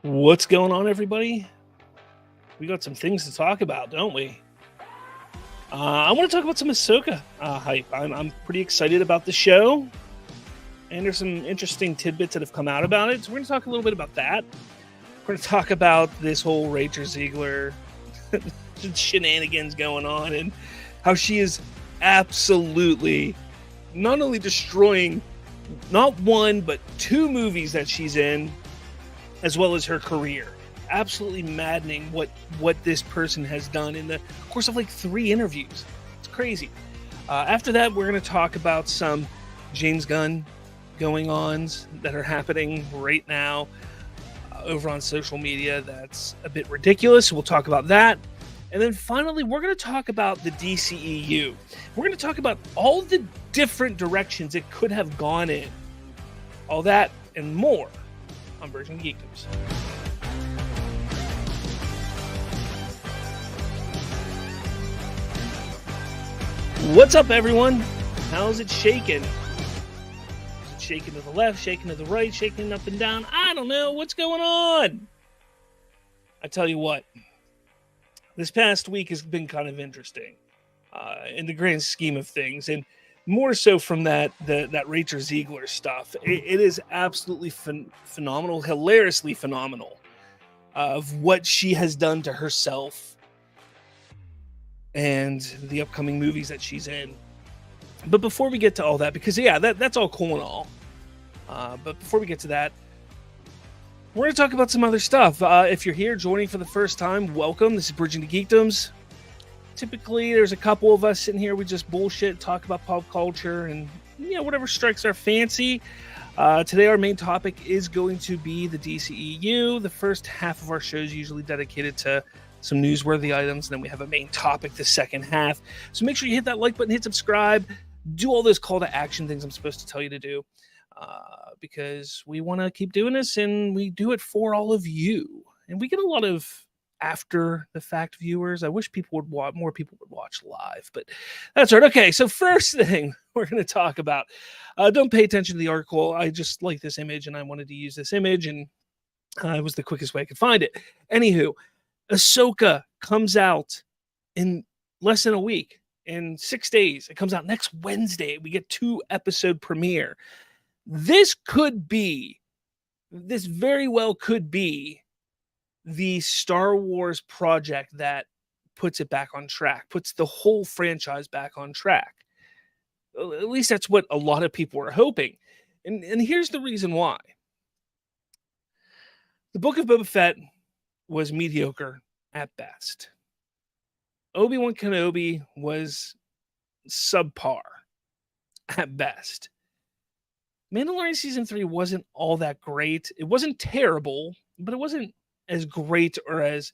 What's going on, everybody? We got some things to talk about, don't we? I want to talk about some Ahsoka hype. I'm pretty excited about the show, and there's some interesting tidbits that have come out about it. So we're going to talk a little bit about that. We're going to talk about this whole Rachel Zegler shenanigans going on, and how she is absolutely not only destroying not one but two movies that she's in, as well as her career. Absolutely maddening what this person has done in the course of like 3 interviews. It's crazy. After that, we're going to talk about some James Gunn going-ons that are happening right now over on social media. That's a bit ridiculous. So we'll talk about that. And then finally, we're going to talk about the DCEU. We're going to talk about all the different directions it could have gone in. All that and more on Virgin Geekdoms. What's up, everyone? How's it shaking? Is it shaking to the left, shaking to the right, shaking up and down? I don't know. What's going on? I tell you what, this past week has been kind of interesting in the grand scheme of things, and more so from that Rachel Zegler stuff. It is absolutely phenomenal, hilariously phenomenal, of what she has done to herself and the upcoming movies that she's in. But before we get to all that, because that's all cool and all, but before we get to that, we're going to talk about some other stuff. If you're here joining for the first time, welcome. This is Bridging the Geekdoms. Typically, there's a couple of us sitting here. We just bullshit, talk about pop culture, and whatever strikes our fancy. Today, our main topic is going to be the DCEU. The first half of our show is usually dedicated to some newsworthy items, and then we have a main topic the second half. So make sure you hit that like button, hit subscribe, do all those call to action things I'm supposed to tell you to do, because we want to keep doing this, and we do it for all of you. And we get a lot of after the fact viewers. I wish more people would watch live, but that's right. Okay, so first thing we're going to talk about, don't pay attention to the article. I just like this image, and I wanted to use this image, and it was the quickest way I could find it. Anywho, Ahsoka comes out in less than a week, in 6 days. It comes out next Wednesday. We get 2-episode premiere. This very well could be the Star Wars project that puts it back on track, puts the whole franchise back on track. At least that's what a lot of people are hoping. And here's the reason why. The Book of Boba Fett was mediocre at best. Obi-Wan Kenobi was subpar at best. Mandalorian Season 3 wasn't all that great. It wasn't terrible, but it wasn't as great or as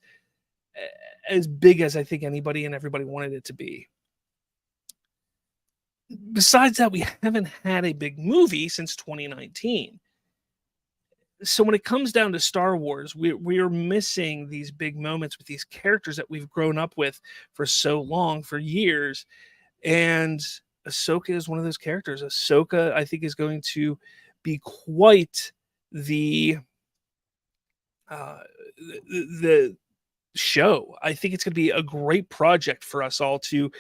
big as I think anybody and everybody wanted it to be. Besides that, we haven't had a big movie since 2019. So when it comes down to Star Wars, we are missing these big moments with these characters that we've grown up with for so long, for years. And Ahsoka is one of those characters. Ahsoka, I think, is going to be quite the show. I think it's going to be a great project for us all to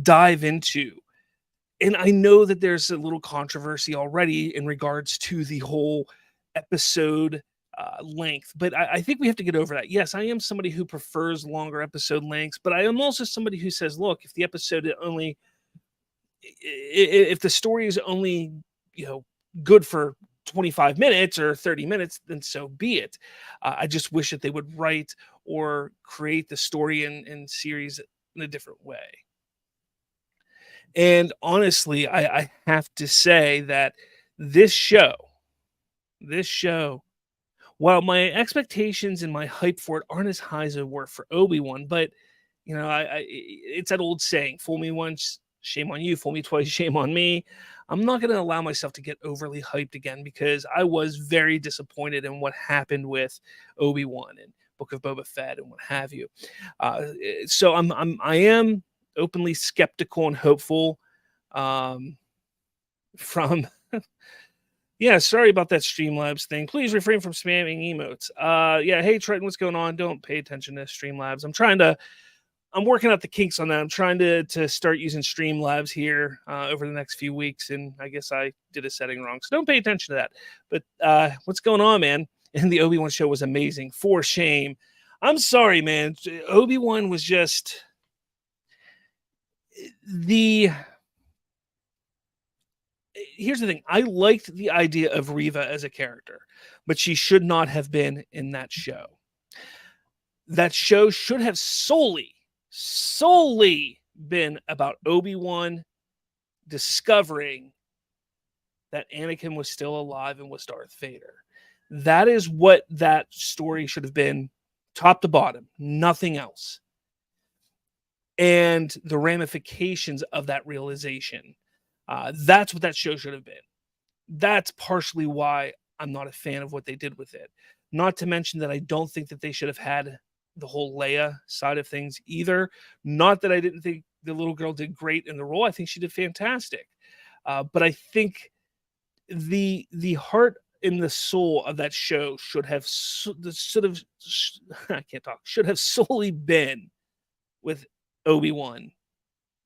dive into. And I know that there's a little controversy already in regards to the whole episode length, but I think we have to get over that. Yes, I am somebody who prefers longer episode lengths, but I am also somebody who says, look, if the story is only good for 25 minutes or 30 minutes, then so be it. I just wish that they would write or create the story and series in a different way. And honestly, I have to say that this show, while my expectations and my hype for it aren't as high as they were for Obi-Wan, but it's that old saying, fool me once, shame on you, fool me twice, shame on me. I'm not going to allow myself to get overly hyped again, because I was very disappointed in what happened with Obi-Wan and Book of Boba Fett and what have you. So I am openly skeptical and hopeful from Yeah, sorry about that Streamlabs thing. Please refrain from spamming emotes. Yeah, hey Triton, what's going on? Don't pay attention to Streamlabs. I'm working out the kinks on that. I'm trying to start using Streamlabs here over the next few weeks, and I guess I did a setting wrong, so don't pay attention to that. But what's going on, man? And the Obi-Wan show was amazing. For shame. I'm sorry, man. Obi-Wan was just here's the thing. I liked the idea of Reva as a character, but she should not have been in that show. That show should have solely been about Obi-Wan discovering that Anakin was still alive and was Darth Vader. That is what that story should have been, top to bottom, nothing else. And the ramifications of that realization. That's what that show should have been. That's partially why I'm not a fan of what they did with it. Not to mention that I don't think that they should have had the whole Leia side of things either. Not that I didn't think the little girl did great in the role. I think she did fantastic. But I think the heart and the soul of that show should have solely been with Obi-Wan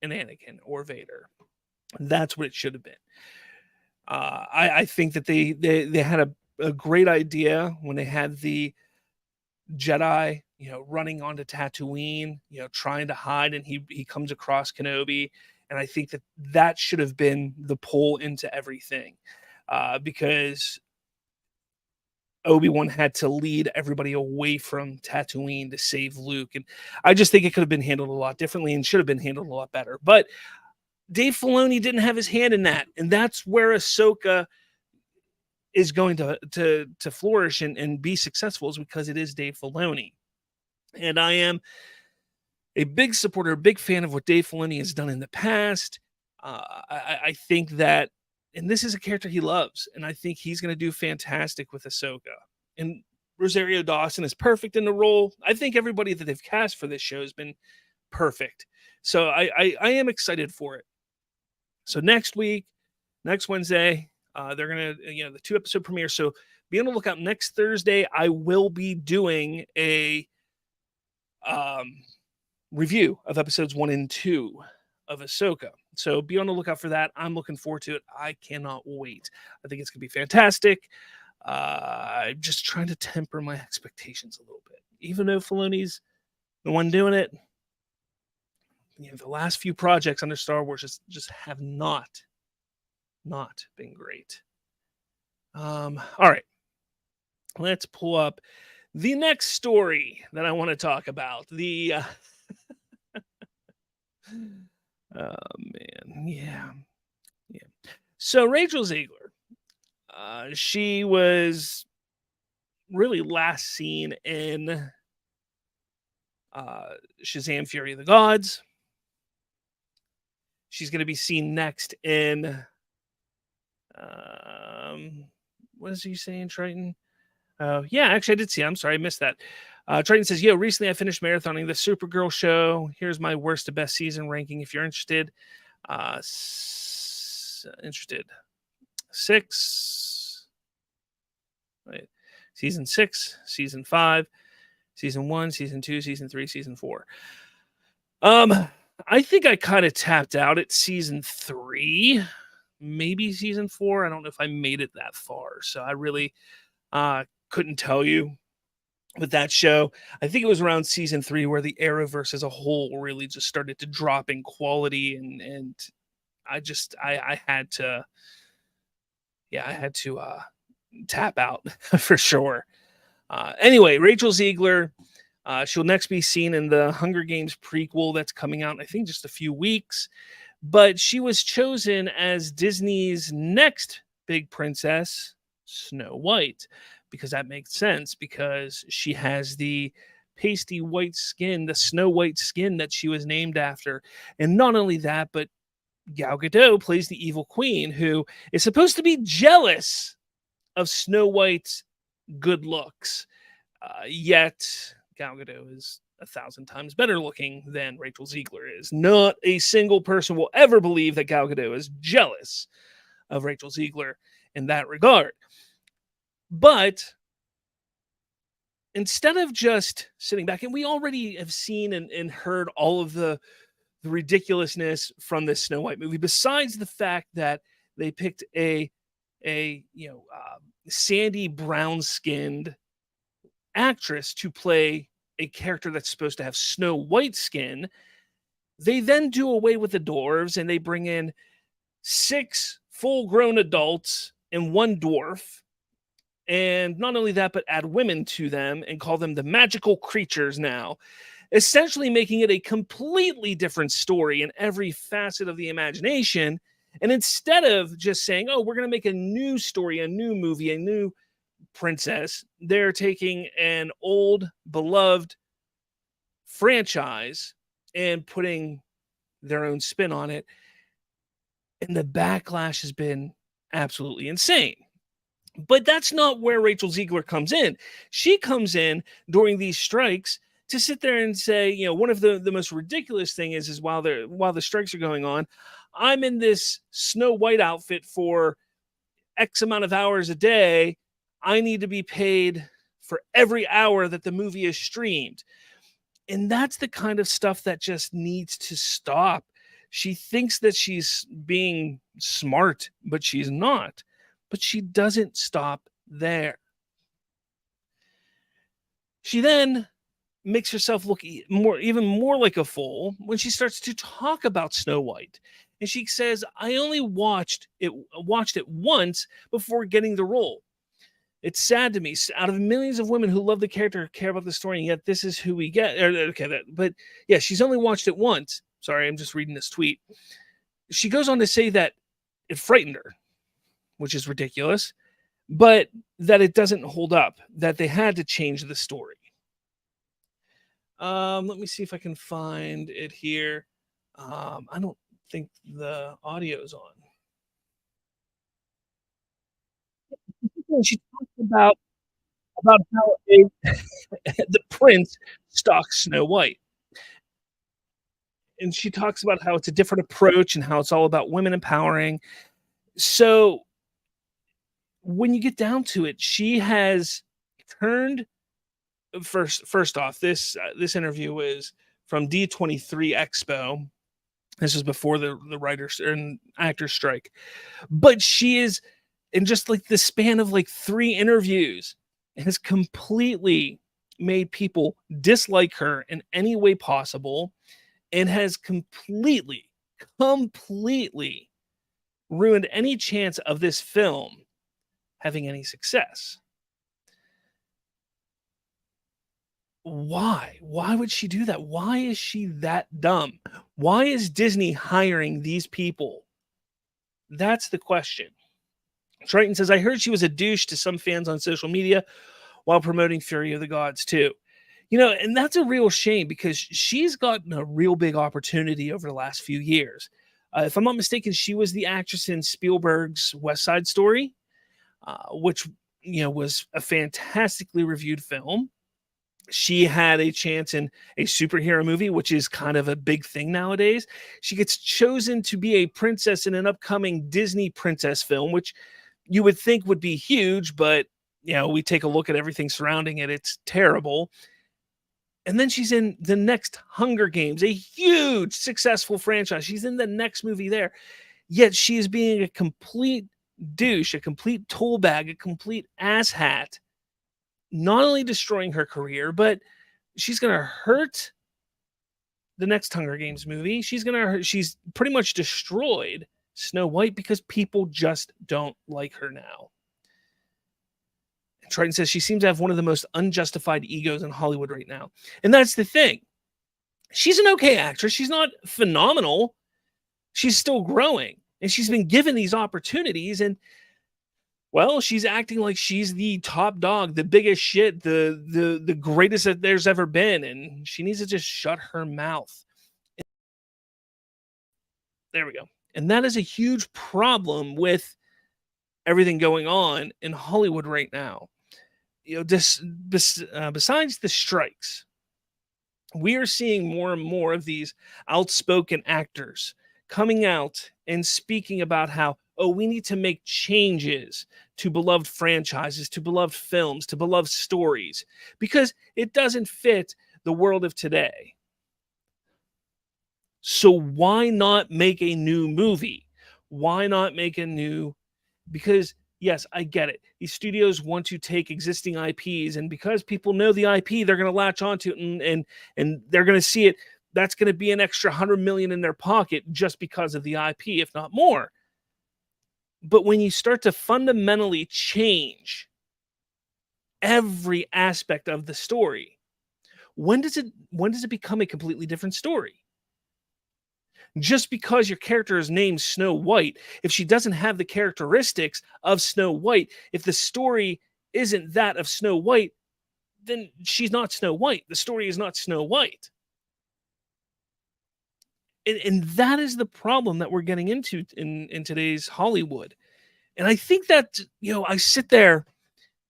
and Anakin or Vader. That's what it should have been. I think that they had a great idea when they had the Jedi, running onto Tatooine, trying to hide, and he comes across Kenobi, and I think that should have been the pull into everything, because Obi-Wan had to lead everybody away from Tatooine to save Luke, and I just think it could have been handled a lot differently and should have been handled a lot better. But Dave Filoni didn't have his hand in that, and that's where Ahsoka is going to flourish and be successful, is because it is Dave Filoni. And I am a big supporter, a big fan of what Dave Filoni has done in the past. I think that, and this is a character he loves, and I think he's going to do fantastic with Ahsoka. And Rosario Dawson is perfect in the role. I think everybody that they've cast for this show has been perfect. So I am excited for it. So next Wednesday, they're going to, the 2-episode premiere. So be on the lookout. Next Thursday, I will be doing a review of episodes 1 and 2 of Ahsoka. So be on the lookout for that. I'm looking forward to it. I cannot wait. I think it's going to be fantastic. I'm just trying to temper my expectations a little bit. Even though Filoni's the one doing it, the last few projects under Star Wars just have not been great. All right. Let's pull up the next story that I want to talk about. Oh, man. Yeah. So Rachel Zegler, she was really last seen in Shazam! Fury of the Gods. She's going to be seen next in what is he saying, Triton? Yeah, actually, I did see it. I'm sorry, I missed that. Triton says, recently I finished marathoning the Supergirl show. Here's my worst to best season ranking if you're interested. Interested. 6. Wait. Season 6, Season 5, Season 1, Season 2, Season 3, Season 4. I think I kind of tapped out at Season 3, maybe Season 4. I don't know if I made it that far. So I really couldn't tell you with that show. I think it was around Season 3 where the Arrowverse as a whole really just started to drop in quality, and I had to tap out for sure. Anyway, Rachel Zegler, she'll next be seen in the Hunger Games prequel that's coming out in, I think, just a few weeks. But she was chosen as Disney's next big princess, Snow White, because that makes sense, because she has the pasty white skin, the Snow White skin that she was named after. And not only that, but Gal Gadot plays the evil queen, who is supposed to be jealous of Snow White's good looks. Yet Gal Gadot is 1,000 times better looking than Rachel Zegler is. Not a single person will ever believe that Gal Gadot is jealous of Rachel Zegler. in that regard. But instead of just sitting back, and we already have seen and heard all of the ridiculousness from this Snow White movie, besides the fact that they picked a sandy brown skinned actress to play a character that's supposed to have snow white skin. They then do away with the dwarves and they bring in 6 full grown adults and 1 dwarf. And not only that, but add women to them and call them the magical creatures now, essentially making it a completely different story in every facet of the imagination. And instead of just saying, oh, we're going to make a new story, a new movie, a new princess, they're taking an old, beloved franchise and putting their own spin on it. And the backlash has been absolutely insane. But that's not where Rachel Zegler comes in. She comes in during these strikes to sit there and say, one of the most ridiculous thing is while the strikes are going on, I'm in this Snow White outfit for X amount of hours a day. I need to be paid for every hour that the movie is streamed. And that's the kind of stuff that just needs to stop. She thinks that she's being smart, but she's not. But she doesn't stop there. She then makes herself look even more like a fool when she starts to talk about Snow White. And she says, I only watched it once before getting the role. It's sad to me. Out of millions of women who love the character, care about the story, and yet this is who we get. But yeah, she's only watched it once. Sorry, I'm just reading this tweet. She goes on to say that it frightened her, which is ridiculous, but that it doesn't hold up, that they had to change the story. Let me see if I can find it here. I don't think the audio's on. She talks about how the prince stalks Snow White. And she talks about how it's a different approach and how it's all about women empowering. So when you get down to it, she has turned first off, this interview was from D23 Expo. This is before the writers and actors strike. But she is in just like the span of like 3 interviews has completely made people dislike her in any way possible and has completely ruined any chance of this film having any success. Why would she do that? Why is she that dumb? Why is Disney hiring these people? That's the question. Triton says, I heard she was a douche to some fans on social media while promoting Fury of the Gods too. And that's a real shame because she's gotten a real big opportunity over the last few years. If I'm not mistaken, she was the actress in Spielberg's West Side Story, which was a fantastically reviewed film. She had a chance in a superhero movie, which is kind of a big thing nowadays. She gets chosen to be a princess in an upcoming Disney princess film, which you would think would be huge, but we take a look at everything surrounding it. It's terrible. And then she's in the next Hunger Games, a huge successful franchise. She's in the next movie there. Yet she is being a complete douche, a complete tool bag, a complete asshat, not only destroying her career, but she's going to hurt the next Hunger Games movie. She's pretty much destroyed Snow White because people just don't like her now. Triton says she seems to have one of the most unjustified egos in Hollywood right now. And that's the thing. She's an okay actress. She's not phenomenal. She's still growing. And she's been given these opportunities. And, well, she's acting like she's the top dog, the biggest shit, the greatest that there's ever been. And she needs to just shut her mouth. There we go. And that is a huge problem with everything going on in Hollywood right now. Besides the strikes, we are seeing more and more of these outspoken actors coming out and speaking about how, oh, we need to make changes to beloved franchises, to beloved films, to beloved stories, because it doesn't fit the world of today. So why not make a new movie? Why not make a new? Because yes, I get it. These studios want to take existing IPs, and because people know the IP, they're going to latch onto it, and they're going to see it. That's going to be an extra $100 million in their pocket just because of the IP, if not more. But when you start to fundamentally change every aspect of the story, when does it become a completely different story? Just because your character is named Snow White, if she doesn't have the characteristics of Snow White, if the story isn't that of Snow White, then she's not Snow White. The story is not Snow White. And that is the problem that we're getting into in today's Hollywood. And I think that, I sit there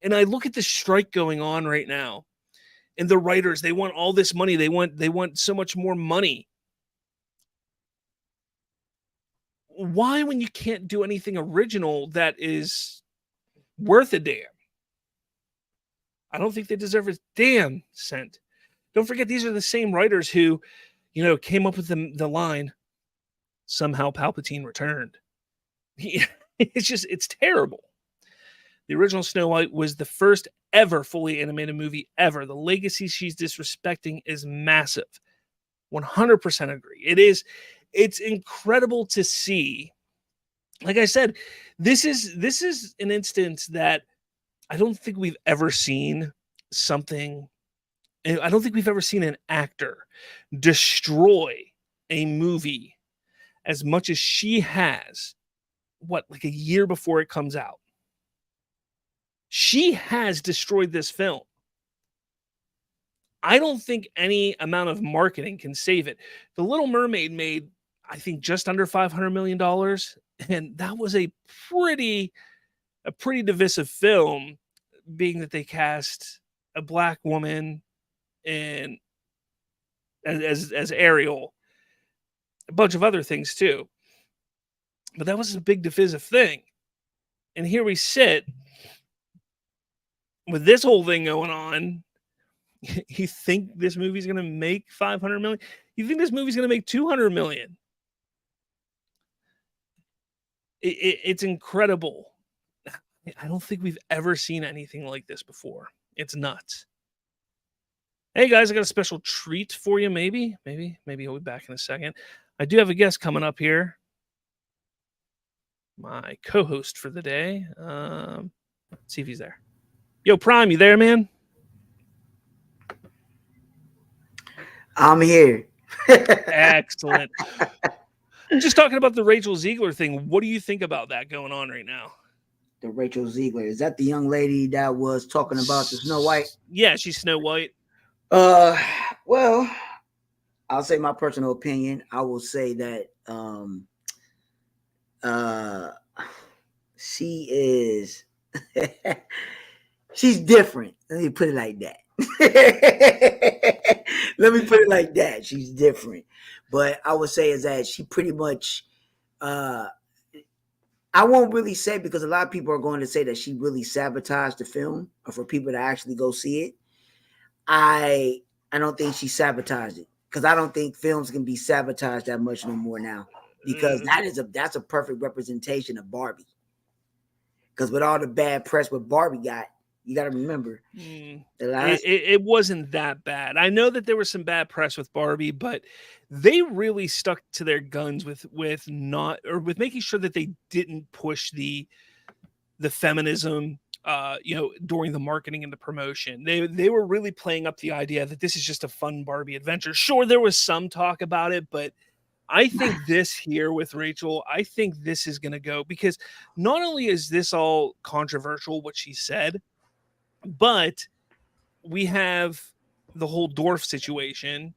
and I look at the strike going on right now. And the writers, they want all this money. They want so much more money. Why, when you can't do anything original that is worth a damn? I don't think they deserve a damn cent. Don't forget, these are the same writers who, came up with the line, somehow Palpatine returned. It's terrible. The original Snow White was the first ever fully animated movie ever. The legacy she's disrespecting is massive. 100% agree. It's incredible to see. Like I said, this is an instance that I don't think we've ever seen something. I don't think we've ever seen an actor destroy a movie as much as she has, like a year before it comes out. She has destroyed this film. I don't think any amount of marketing can save it. The Little Mermaid made, I think, just under $500 million. And that was a pretty divisive film, being that they cast a black woman and as Ariel, a bunch of other things too. But that was a big divisive thing. And here we sit with this whole thing going on. You think this movie's going to make 500 million? You think this movie's going to make 200 million? It's incredible. I don't think we've ever seen anything like this before. It's nuts. Hey guys, I got a special treat for you. Maybe he'll be back in a second. I do have a guest coming up here. My co-host for the day. Let's see if he's there. Yo, Prime, you there, man? I'm here. Excellent. Just talking about the Rachel Zegler thing. What do you think about that going on right now? The Rachel Zegler. Is that the young lady that was talking about the Snow White? Yeah, she's Snow White. Well, I'll say my personal opinion. I will say that she is she's different. Let me put it like that. Let me put it like that. She's different. But I would say is that she pretty much I won't really say, because a lot of people are going to say that she really sabotaged the film, or for people to actually go see it. I don't think she sabotaged it, because I don't think films can be sabotaged that much no more now, because that's a perfect representation of Barbie. Because with all the bad press what Barbie got, you got to remember it wasn't that bad. I know that there was some bad press with Barbie, but they really stuck to their guns with making sure that they didn't push the feminism during the marketing and the promotion. They were really playing up the idea that this is just a fun Barbie adventure. Sure, there was some talk about it, but I think this here with Rachel, I think this is going to go, because not only is this all controversial, what she said, but we have the whole dwarf situation,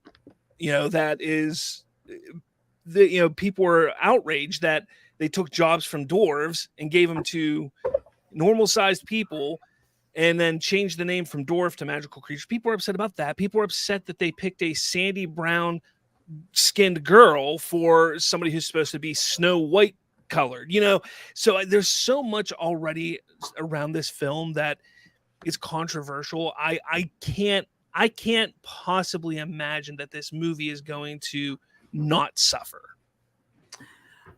that is, people were outraged that they took jobs from dwarves and gave them to normal sized people, and then changed the name from dwarf to magical creature. People are upset about that. People are upset that they picked a sandy brown skinned girl for somebody who's supposed to be Snow White colored, so there's so much already around this film that is controversial. I can't possibly imagine that this movie is going to not suffer.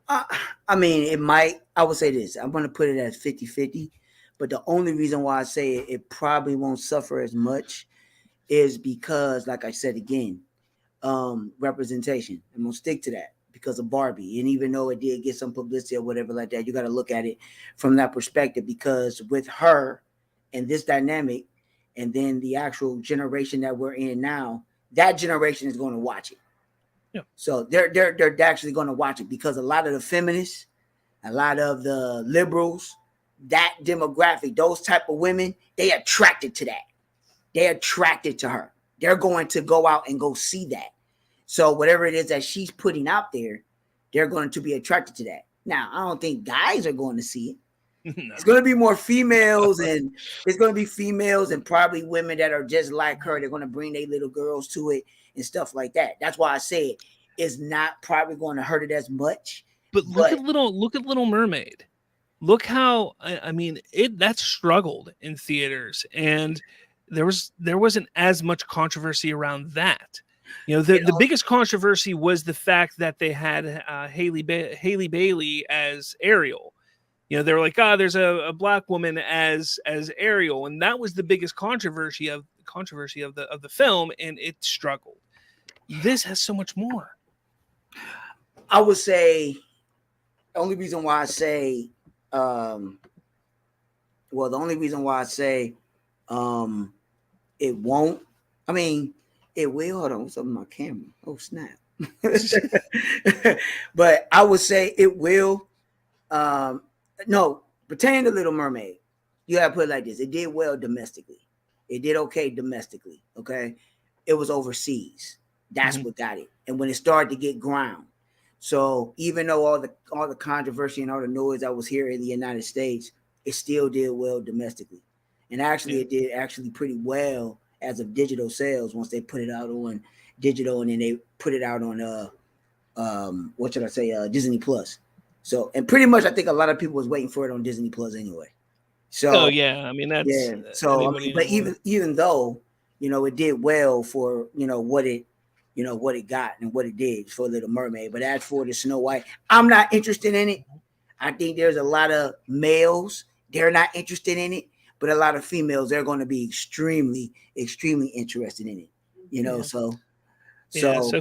I mean, it might. I would say this. I'm going to put it as 50-50. But the only reason why I say it probably won't suffer as much is because, like I said again, representation. I'm going to stick to that because of Barbie. And even though it did get some publicity or whatever like that, you got to look at it from that perspective, because with her and this dynamic, and then the actual generation that we're in now, that generation is going to watch it. Yeah. So they're actually going to watch it, because a lot of the feminists, a lot of the liberals, that demographic, those type of women, they attracted to that. They're attracted to her. They're going to go out and go see that. So whatever it is that she's putting out there, they're going to be attracted to that. Now, I don't think guys are going to see it. No. It's going to be more females, and it's going to be females and probably women that are just like her. They're going to bring their little girls to it and stuff like that. That's why I said it's not probably going to hurt it as much. But look at Little Mermaid. Look how, I mean, that struggled in theaters, and there wasn't as much controversy around that. The biggest controversy was the fact that they had Hailey Bailey as Ariel. They were like, there's a black woman as Ariel, and that was the biggest controversy of the film, and it struggled. This has so much more. I would say the only reason why I say it won't. I mean, it will. Hold on, what's up with my camera? Oh snap! But I would say it will. No, pertaining to Little Mermaid, you gotta put it like this: it did well domestically. It did okay domestically. Okay, it was overseas. That's what got it. And when it started to get ground, so even though all the controversy and all the noise that was here in the United States, it still did well domestically. And actually, it did actually pretty well as of digital sales once they put it out on digital, and then they put it out on Disney Plus. So, and pretty much, I think a lot of people was waiting for it on Disney Plus anyway. So, I mean, that's So, I mean, but even though it did well for what it got and what it did for Little Mermaid, but as for the Snow White, I'm not interested in it. I think there's a lot of males, they're not interested in it, but a lot of females, they're going to be extremely, extremely interested in it. So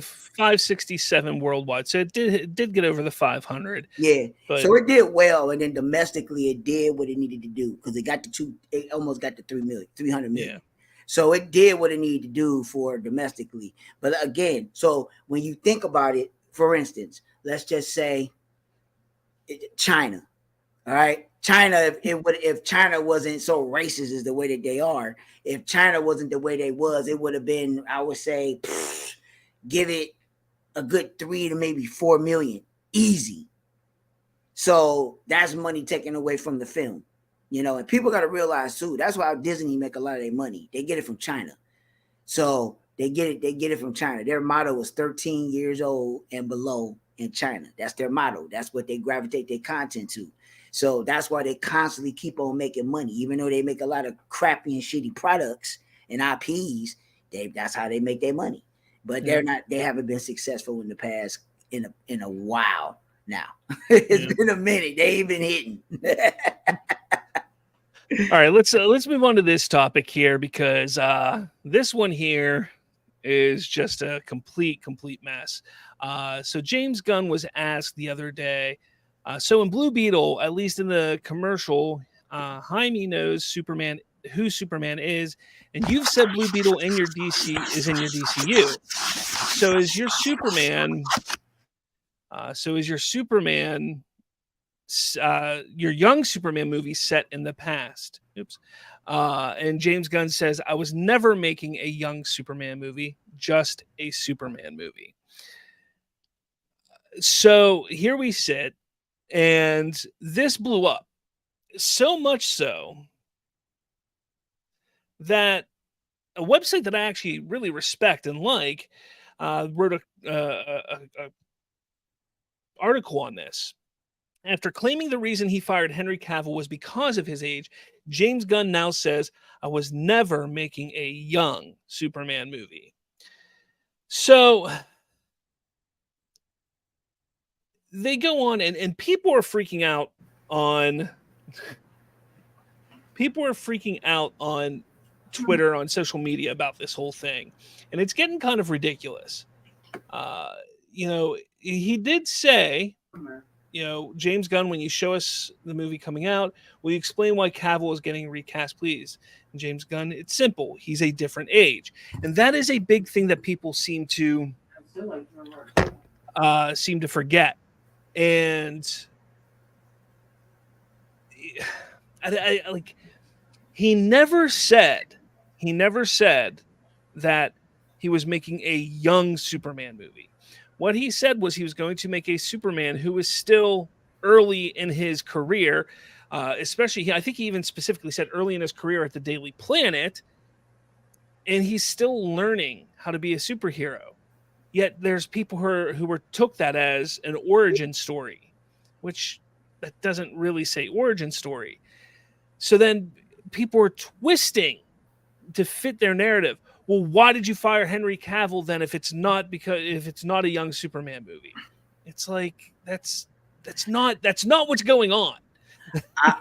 567 worldwide. So it did get over the 500. Yeah. So it did well, and then domestically it did what it needed to do, because it almost got to 300 million. Yeah. So it did what it needed to do for domestically. But again, so when you think about it, for instance, let's just say China. All right. China, if China wasn't so racist as the way that they are, if China wasn't the way they was, it would have been, I would say, give it a good 3 to maybe 4 million easy. So that's money taken away from the film, and people got to realize too, that's why Disney make a lot of their money. They get it from China. So they get it from China. Their motto is 13 years old and below in China. That's their motto. That's what they gravitate their content to. So that's why they constantly keep on making money, even though they make a lot of crappy and shitty products and IPs. That's how they make their money. But they haven't been successful in the past in a while now. It's been a minute. They ain't been hitting. All right, let's move on to this topic here, because this one here is just a complete mess. So James Gunn was asked the other day, so in Blue Beetle, at least in the commercial, Jaime knows who Superman is, and you've said Blue Beetle is in your DCU. So is your Superman? Your young Superman movie set in the past? Oops. And James Gunn says, I was never making a young Superman movie, just a Superman movie. So here we sit, and this blew up. So much so that a website that I actually really respect and like wrote a article on this. After claiming the reason he fired Henry Cavill was because of his age, James Gunn now says, "I was never making a young Superman movie." So they go on, and people are freaking out on Twitter, on social media about this whole thing, and it's getting kind of ridiculous. He did say, James Gunn, when you show us the movie coming out, will you explain why Cavill is getting recast, please? And James Gunn, it's simple. He's a different age. And that is a big thing that people seem to forget. And I like, he never said that he was making a young Superman movie. What he said was he was going to make a Superman who was still early in his career, especially, I think he even specifically said early in his career at the Daily Planet, and he's still learning how to be a superhero. Yet there's people who took that as an origin story, which that doesn't really say origin story. So then people are twisting to fit their narrative. Well, why did you fire Henry Cavill then if it's not a young Superman movie? It's like that's not what's going on. I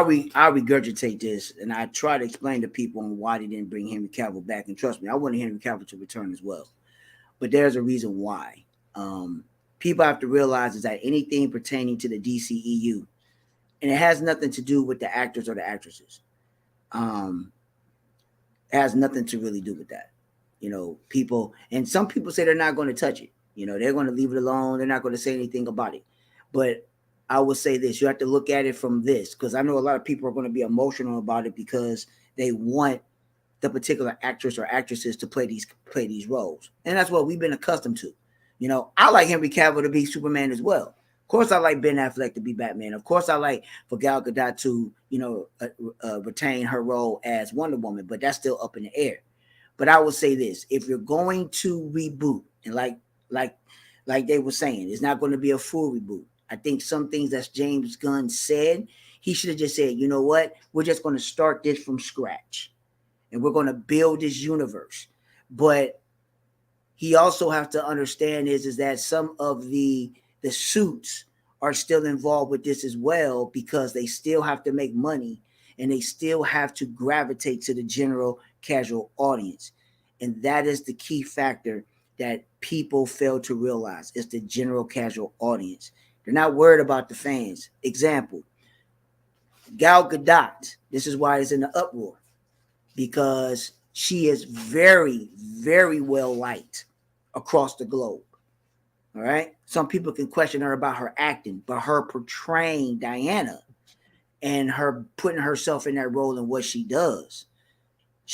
regurgitate this, and I try to explain to people on why they didn't bring Henry Cavill back. And trust me, I wanted Henry Cavill to return as well, but there's a reason why. People have to realize is that anything pertaining to the DCEU, and it has nothing to do with the actors or the actresses. It has nothing to really do with that. People, and some people say they're not going to touch it. They're going to leave it alone. They're not going to say anything about it. But I will say this, you have to look at it from this, because I know a lot of people are going to be emotional about it because they want the particular actress or actresses to play these roles. And that's what we've been accustomed to. I like Henry Cavill to be Superman as well. Of course, I like Ben Affleck to be Batman. Of course, I like for Gal Gadot to, retain her role as Wonder Woman, but that's still up in the air. But I will say this: if you're going to reboot, and like they were saying, it's not going to be a full reboot. I think some things that James Gunn said, he should have just said, you know what? We're just going to start this from scratch, and we're going to build this universe. But he also have to understand is that some of the suits are still involved with this as well, because they still have to make money and they still have to gravitate to the general casual audience. And that is the key factor that people fail to realize. It's the general casual audience. They're not worried about the fans. Example, Gal Gadot. This is why it's in the uproar, because she is very, very well liked across the globe. All right. Some people can question her about her acting, but her portraying Diana and her putting herself in that role and what she does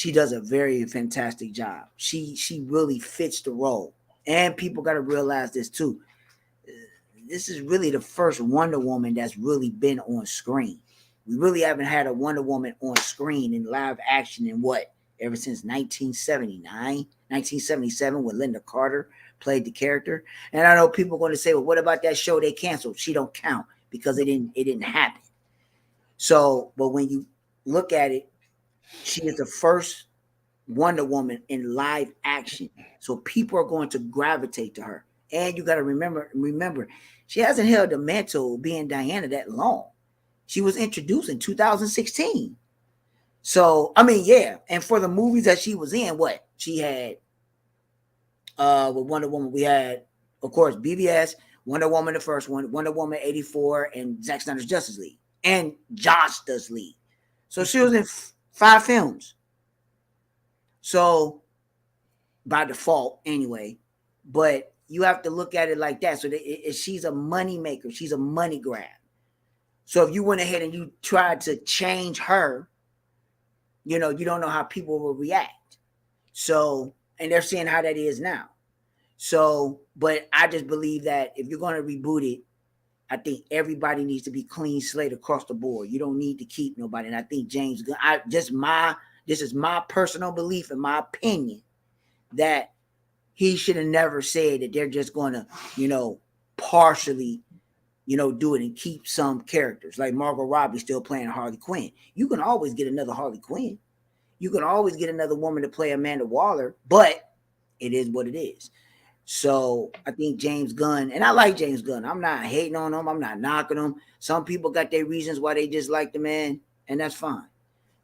a very fantastic job. She really fits the role. And people got to realize this too. This is really the first Wonder Woman that's really been on screen. We really haven't had a Wonder Woman on screen in live action ever since 1979, 1977, when Linda Carter played the character. And I know people are going to say, well, what about that show they canceled? She don't count because it didn't happen. So, but when you look at it, she is the first Wonder Woman in live action. So people are going to gravitate to her. And you got to remember, she hasn't held the mantle being Diana that long. She was introduced in 2016. So, I mean, yeah. And for the movies that she was in, she had with Wonder Woman, we had, of course, BVS, Wonder Woman, the first one, Wonder Woman 84, and Zack Snyder's Justice League, and Justice League. So she was in 5 films. So, by default, anyway. But you have to look at it like that. So she's a money maker. She's a money grab. So if you went ahead and you tried to change her, you don't know how people will react. So, and they're seeing how that is now. So, but I just believe that if you're going to reboot it, I think everybody needs to be clean slate across the board. You don't need to keep nobody. And I think James Gunn, this is my personal belief and my opinion. that he should have never said that they're just going to, partially, do it and keep some characters. Like Margot Robbie still playing Harley Quinn. You can always get another Harley Quinn. You can always get another woman to play Amanda Waller, but it is what it is. So I think James Gunn, and I like James Gunn. I'm not hating on him. I'm not knocking him. Some people got their reasons why they dislike the man, and that's fine.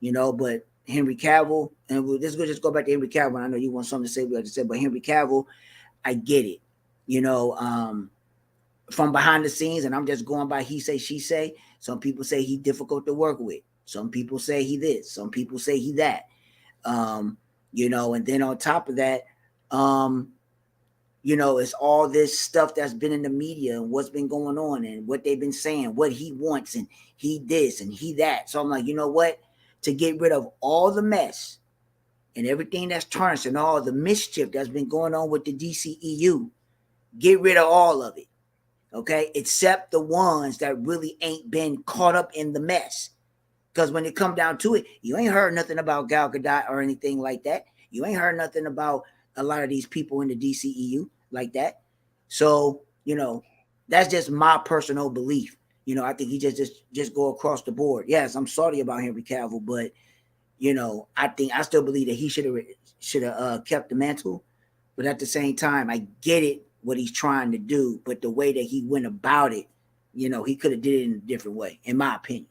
But Henry Cavill, and we'll just go back to Henry Cavill. I know you want something to say, we have to say, but Henry Cavill, I get it. From behind the scenes, and I'm just going by he say, she say. Some people say he's difficult to work with. Some people say he this. Some people say he that. And then on top of that, it's all this stuff that's been in the media and what's been going on and what they've been saying, what he wants and he this and he that. So I'm like, you know what? To get rid of all the mess and everything that's tarnished and all the mischief that's been going on with the DCEU, get rid of all of it. Okay? Except the ones that really ain't been caught up in the mess. Because when it come down to it, you ain't heard nothing about Gal Gadot or anything like that. You ain't heard nothing about a lot of these people in the DCEU like that. So, that's just my personal belief. I think he just go across the board. Yes, I'm sorry about Henry Cavill, but I still believe that he should have kept the mantle. But at the same time, I get it what he's trying to do, but the way that he went about it, he could have did it in a different way, in my opinion.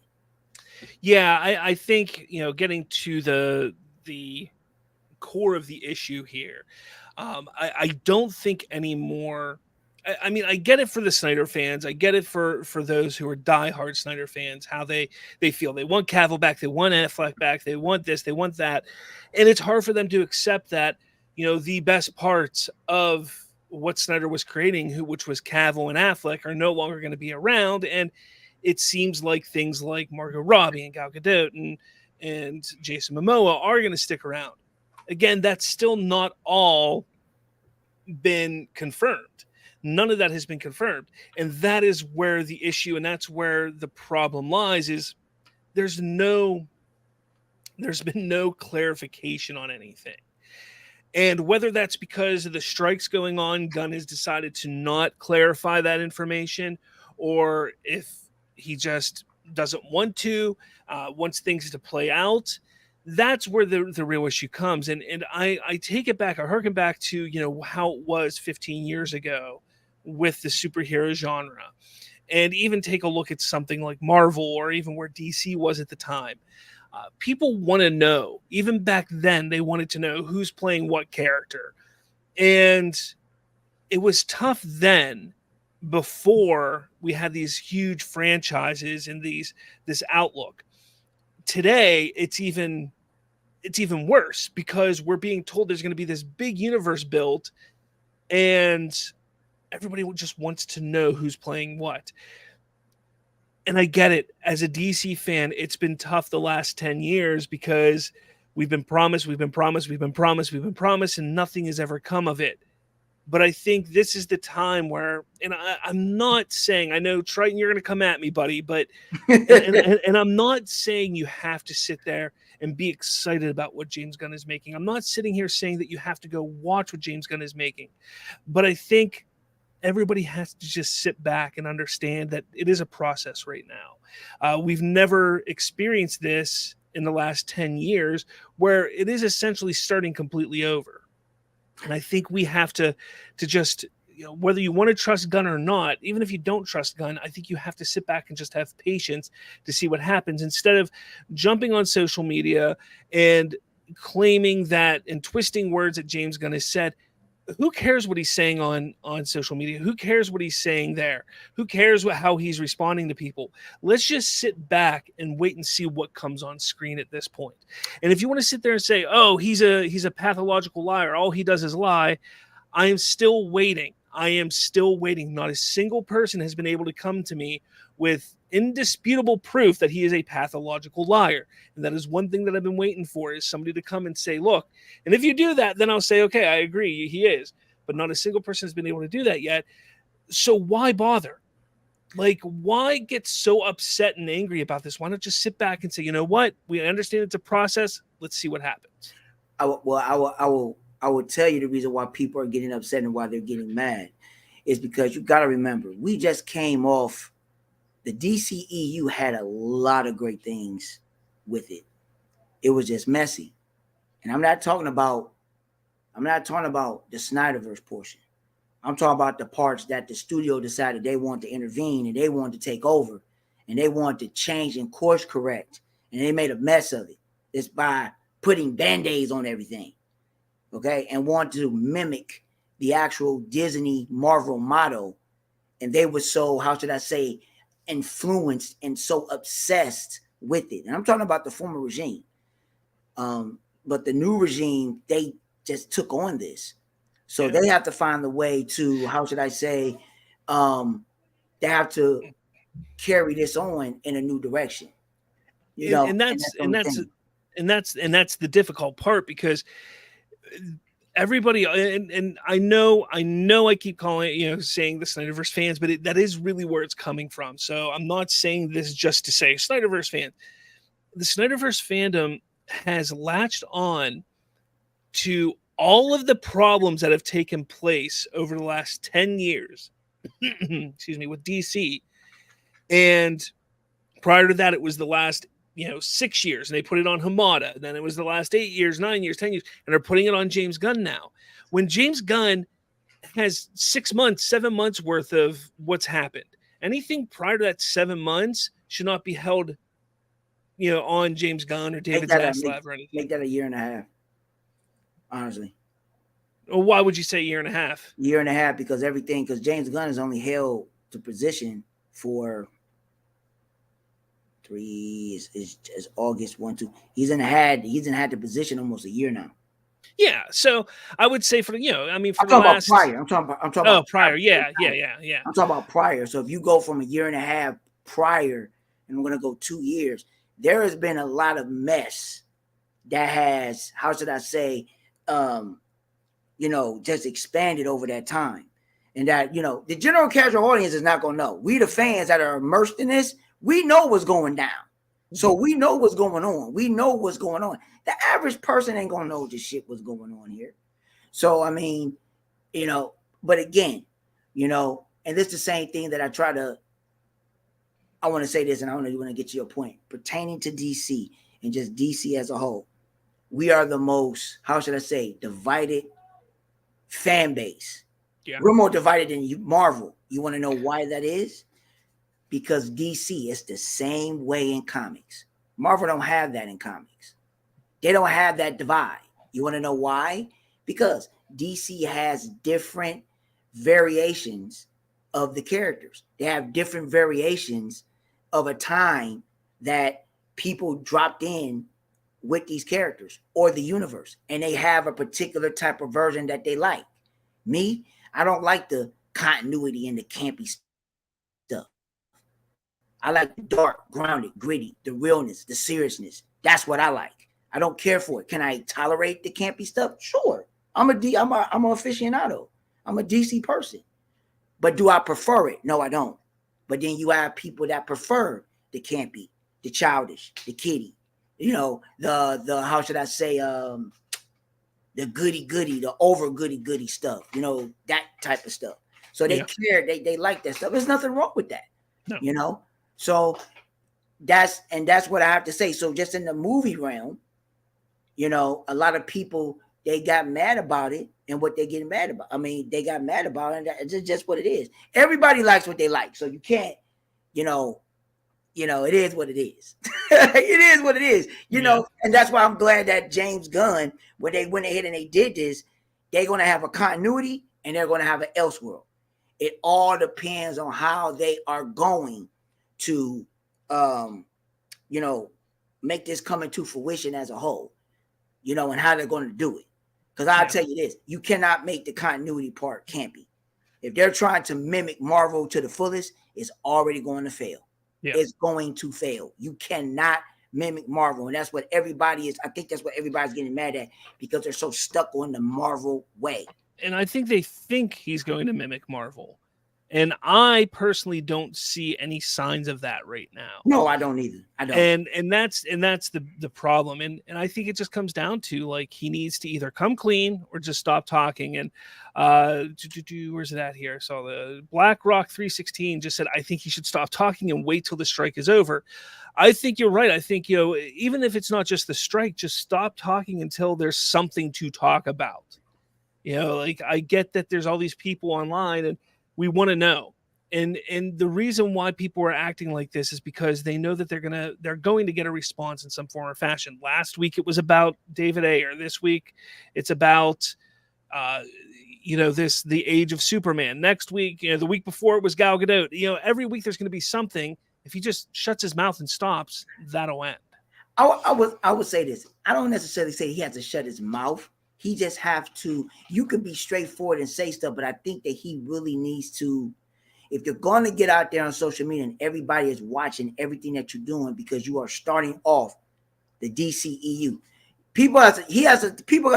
Yeah, I think getting to the core of the issue here, I don't think anymore. I mean, I get it for the Snyder fans. I get it for those who are diehard Snyder fans, how they feel. They want Cavill back. They want Affleck back. They want this. They want that. And it's hard for them to accept that, the best parts of what Snyder was creating, which was Cavill and Affleck, are no longer going to be around. And it seems like things like Margot Robbie and Gal Gadot and Jason Momoa are going to stick around. Again, that's still not all been confirmed. None of that has been confirmed. And that is where the issue, and that's where the problem lies, is there's been no clarification on anything. And whether that's because of the strikes going on, Gunn has decided to not clarify that information, or if he just doesn't want to, wants things to play out, that's where the real issue comes. And I take it back, I harken back to, how it was 15 years ago with the superhero genre. And even take a look at something like Marvel, or even where DC was at the time. People want to know, even back then, they wanted to know who's playing what character. And it was tough then, before we had these huge franchises and this outlook. Today, it's even worse, because we're being told there's going to be this big universe built, and everybody just wants to know who's playing what. And I get it. As a DC fan, it's been tough the last 10 years, because we've been promised, and nothing has ever come of it. But I think this is the time where, and I'm not saying, I know, Triton, you're going to come at me, buddy, but, and I'm not saying you have to sit there and be excited about what James Gunn is making. I'm not sitting here saying that you have to go watch what James Gunn is making. But I think everybody has to just sit back and understand that it is a process right now. We've never experienced this in the last 10 years, where it is essentially starting completely over. And I think we have to just, whether you want to trust Gunn or not, even if you don't trust Gunn, I think you have to sit back and just have patience to see what happens, instead of jumping on social media and claiming that and twisting words that James Gunn has said. Who cares what he's saying on social media? Who cares what he's saying there? Who cares how he's responding to people? Let's just sit back and wait and see what comes on screen at this point. And if you want to sit there and say, oh, he's a pathological liar, all he does is lie, I am still waiting. Not a single person has been able to come to me with indisputable proof that he is a pathological liar. And that is one thing that I've been waiting for, is somebody to come and say, look, and if you do that, then I'll say, okay, I agree, he is. But not a single person has been able to do that yet. So why bother? Like, why get so upset and angry about this? Why not just sit back and say, you know what? We understand it's a process. Let's see what happens. I will I will tell you the reason why people are getting upset and why they're getting mad is because you got to remember, we just came off, the DCEU had a lot of great things with it. It was just messy. And I'm not talking about the SnyderVerse portion. I'm talking about the parts that the studio decided they wanted to intervene and they wanted to take over and they wanted to change and course correct. And they made a mess of it. It's by putting band-aids on everything. Okay, and want to mimic the actual Disney Marvel motto, and they were so, how should I say, influenced and so obsessed with it. And I'm talking about the former regime, but the new regime, they just took on this, so they have to find the way to, how should I say, they have to carry this on in a new direction. You know, and that's the difficult part, because everybody, and I know I keep calling it, saying the SnyderVerse fans, but that is really where it's coming from. So I'm not saying this just to say SnyderVerse fans. The SnyderVerse fandom has latched on to all of the problems that have taken place over the last 10 years, excuse me, with DC. And prior to that, it was the last 6 years, and they put it on Hamada. And then it was the last 8 years, 9 years, 10 years, and they're putting it on James Gunn now. When James Gunn has 6 months, 7 months worth of what's happened, anything prior to that 7 months should not be held, on James Gunn or David Zaslav or anything. Make that a year and a half, honestly. Well, why would you say year and a half? Year and a half, because James Gunn has only held the position for 3 is August 1, 2. He's had the position almost a year now. Yeah, so I would say for the I'm talking about prior. I'm talking about prior. Yeah. I'm talking about prior. So if you go from a year and a half prior, and we're gonna go 2 years, there has been a lot of mess that has, how should I say, just expanded over that time, and that the general casual audience is not gonna know. We the fans that are immersed in this, we know what's going down. So we know what's going on. We know what's going on. The average person ain't gonna know this shit was going on here. So I mean, but again, and it's the same thing that I want to say this, and I want to get to your point pertaining to DC and just DC as a whole. We are the most, how should I say, divided fan base. Yeah. We're more divided than Marvel. You want to know why that is? Because DC is the same way in comics. Marvel don't have that in comics. They don't have that divide. You want to know why? Because DC has different variations of the characters. They have different variations of a time that people dropped in with these characters or the universe, and they have a particular type of version that they like. Me, I don't like the continuity and the campy stuff. I like the dark, grounded, gritty, the realness, the seriousness. That's what I like. I don't care for it. Can I tolerate the campy stuff? Sure. I'm an aficionado. I'm a DC person. But do I prefer it? No, I don't. But then you have people that prefer the campy, the childish, the kiddie, the how should I say, the goody, the over goody stuff, that type of stuff. So they care, they like that stuff. There's nothing wrong with that, no. So that's what I have to say. So just in the movie realm, a lot of people, they got mad about it, and what they getting mad about. I mean, they got mad about it, and it's just what it is. Everybody likes what they like, so you can't, it is what it is. It is what it is, know. And that's why I'm glad that James Gunn, when they went ahead and they did this, they're going to have a continuity and they're going to have an Elseworld. It all depends on how they are going to, make this come into fruition as a whole, and how they're going to do it. Because I'll tell you this, you cannot make the continuity part campy. If they're trying to mimic Marvel to the fullest, it's already going to fail. Yeah. It's going to fail. You cannot mimic Marvel. And that's what everybody is. I think that's what everybody's getting mad at, because they're so stuck on the Marvel way. And I think they think he's going to mimic Marvel. And I personally don't see any signs of that right now. No, I don't either. I don't. And that's the problem. And I think it just comes down to like he needs to either come clean or just stop talking. And where's it at here? So the BlackRock 316 just said I think he should stop talking and wait till the strike is over. I think you're right. I think, even if it's not just the strike, just stop talking until there's something to talk about. Like I get that there's all these people online and we want to know. And the reason why people are acting like this is because they know that they're going to get a response in some form or fashion. Last week it was about David Ayer. This week it's about the age of Superman. Next week, the week before it was Gal Gadot. Every week there's going to be something. If he just shuts his mouth and stops, that'll end. I would say this. I don't necessarily say he has to shut his mouth. He just have to. You could be straightforward and say stuff, but I think that he really needs to. If you're going to get out there on social media and everybody is watching everything that you're doing because you are starting off the DCEU, people got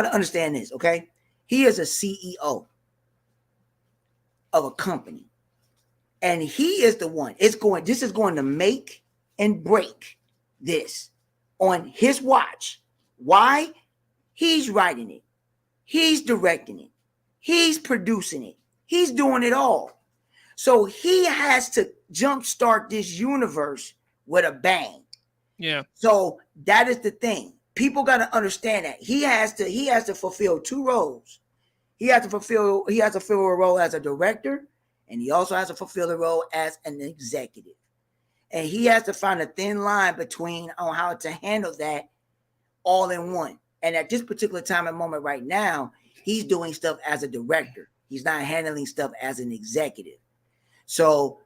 to understand this. Okay, he is a CEO of a company, and he is the one. This is going to make and break this on his watch. Why? He's writing it. He's directing it. He's producing it. He's doing it all. So he has to jumpstart this universe with a bang. Yeah. So that is the thing. People got to understand that he has to fulfill two roles. He has to fulfill a role as a director, and he also has to fulfill a role as an executive. And he has to find a thin line between on how to handle that all in one. And at this particular time and moment right now, he's doing stuff as a director. He's not handling stuff as an executive. So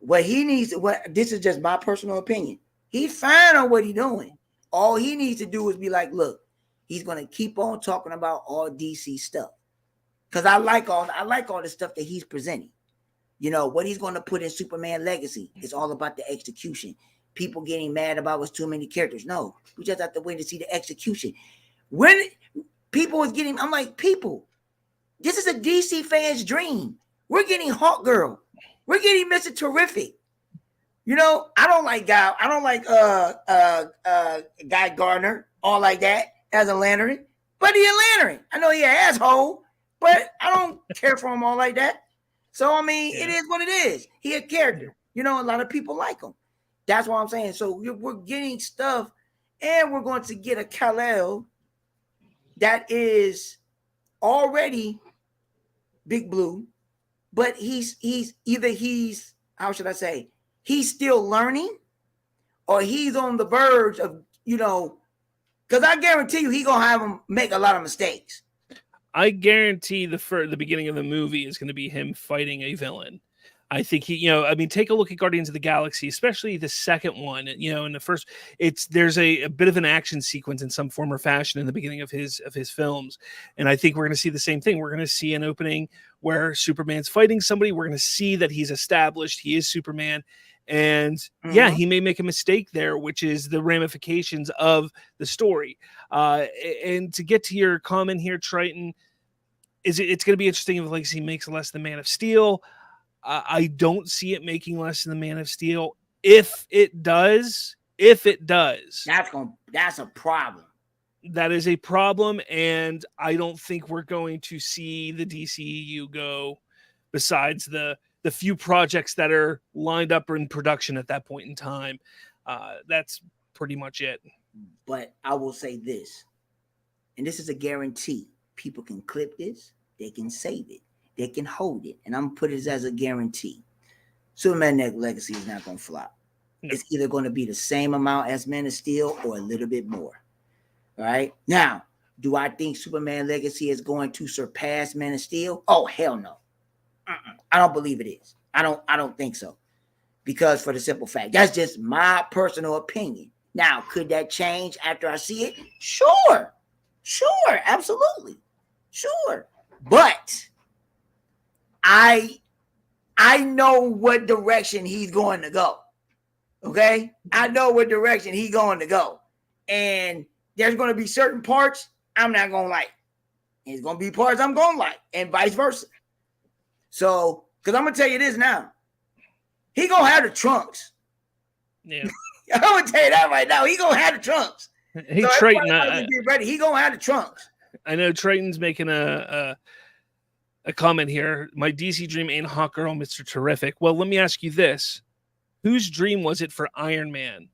this is just my personal opinion. He's fine on what he's doing. All he needs to do is be like, look, he's going to keep on talking about all DC stuff. Because I like all the stuff that he's presenting. What he's going to put in Superman Legacy is all about the execution. People getting mad about what's too many characters. No, we just have to wait to see the execution. When people was getting, I'm like, people, this is a DC fan's dream. We're getting Hawk Girl. We're getting Mr. Terrific. I don't like Guy. I don't like Guy Gardner, all like that as a Lantern. But he a Lantern. I know he an asshole, but I don't care for him all like that. So I mean, It is what it is. He a character. A lot of people like him. That's what I'm saying. So we're getting stuff, and we're going to get a Kal-El that is already Big Blue, but he's how should I say, he's still learning, or he's on the verge of, because I guarantee you he's gonna have him make a lot of mistakes. I guarantee the beginning of the movie is going to be him fighting a villain. I think take a look at Guardians of the Galaxy, especially the second one. In the first, there's a bit of an action sequence in some form or fashion in the beginning of his films, and I think we're going to see the same thing. We're going to see an opening where Superman's fighting somebody. We're going to see that he's established, he is Superman, and he may make a mistake there, which is the ramifications of the story. And to get to your comment here, Triton, it's going to be interesting if Legacy makes less than Man of Steel. I don't see it making less than the Man of Steel. If it does, that's a problem. That is a problem, and I don't think we're going to see the DCEU go, besides the few projects that are lined up in production at that point in time. That's pretty much it. But I will say this, and this is a guarantee. People can clip this, they can save it, they can hold it, and I'm going to put it as a guarantee. Superman Legacy is not going to flop. No. It's either going to be the same amount as Man of Steel or a little bit more. All right? Now, do I think Superman Legacy is going to surpass Man of Steel? Oh, hell no. I don't believe it is. I don't think so. Because for the simple fact, that's just my personal opinion. Now, could that change after I see it? Sure, absolutely. Sure. But I know what direction he's going to go. Okay? I know what direction he's going to go. And there's going to be certain parts I'm not going to like. There's going to be parts I'm going to like, and vice versa. So Because I'm gonna tell you this now. He gonna have the trunks. Yeah. I'm gonna tell you that right now. He gonna have the trunks. Hey, so Triton, get ready. He gonna have the trunks. I know Triton's making a comment here. My DC dream ain't Hawk Girl, Mr. Terrific. Well, let me ask you this: whose dream was it for Iron Man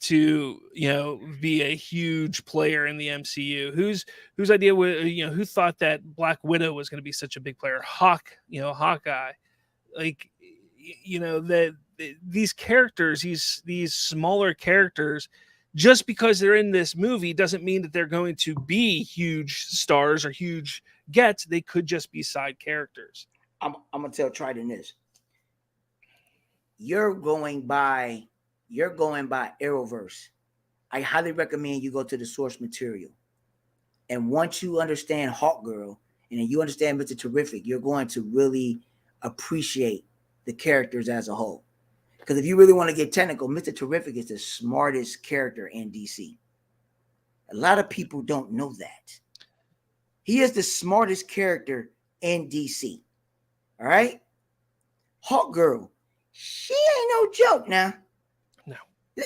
to, be a huge player in the MCU? Whose idea was, who thought that Black Widow was going to be such a big player? Hawkeye, like, that these characters, these smaller characters, just because they're in this movie doesn't mean that they're going to be huge stars or huge gets. They could just be side characters. I'm gonna tell Triton this. You're going by Arrowverse. I highly recommend you go to the source material. And once you understand Hawkgirl and then you understand Mr. Terrific, you're going to really appreciate the characters as a whole. Because if you really want to get technical, Mr. Terrific is the smartest character in DC. A lot of people don't know that. He is the smartest character in DC. All right? Hawkgirl, she ain't no joke now. No.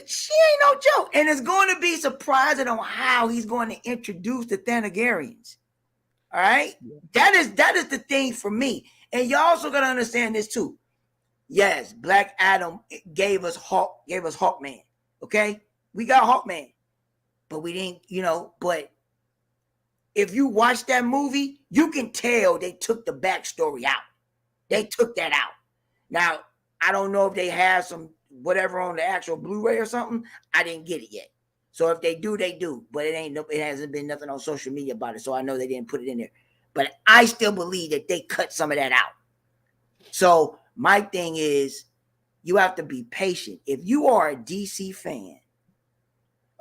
She ain't no joke. And it's going to be surprising on how he's going to introduce the Thanagarians. All right? Yeah. That is the thing for me. And you also got to understand this too. Yes, Black Adam gave us Hawkman. Okay? We got Hawkman. But we didn't, but if you watch that movie, you can tell they took the backstory out. They took that out. Now, I don't know if they have some whatever on the actual Blu-ray or something. I didn't get it yet. So if they do, they do. But it hasn't been nothing on social media about it. So I know they didn't put it in there. But I still believe that they cut some of that out. So my thing is, you have to be patient. If you are a DC fan,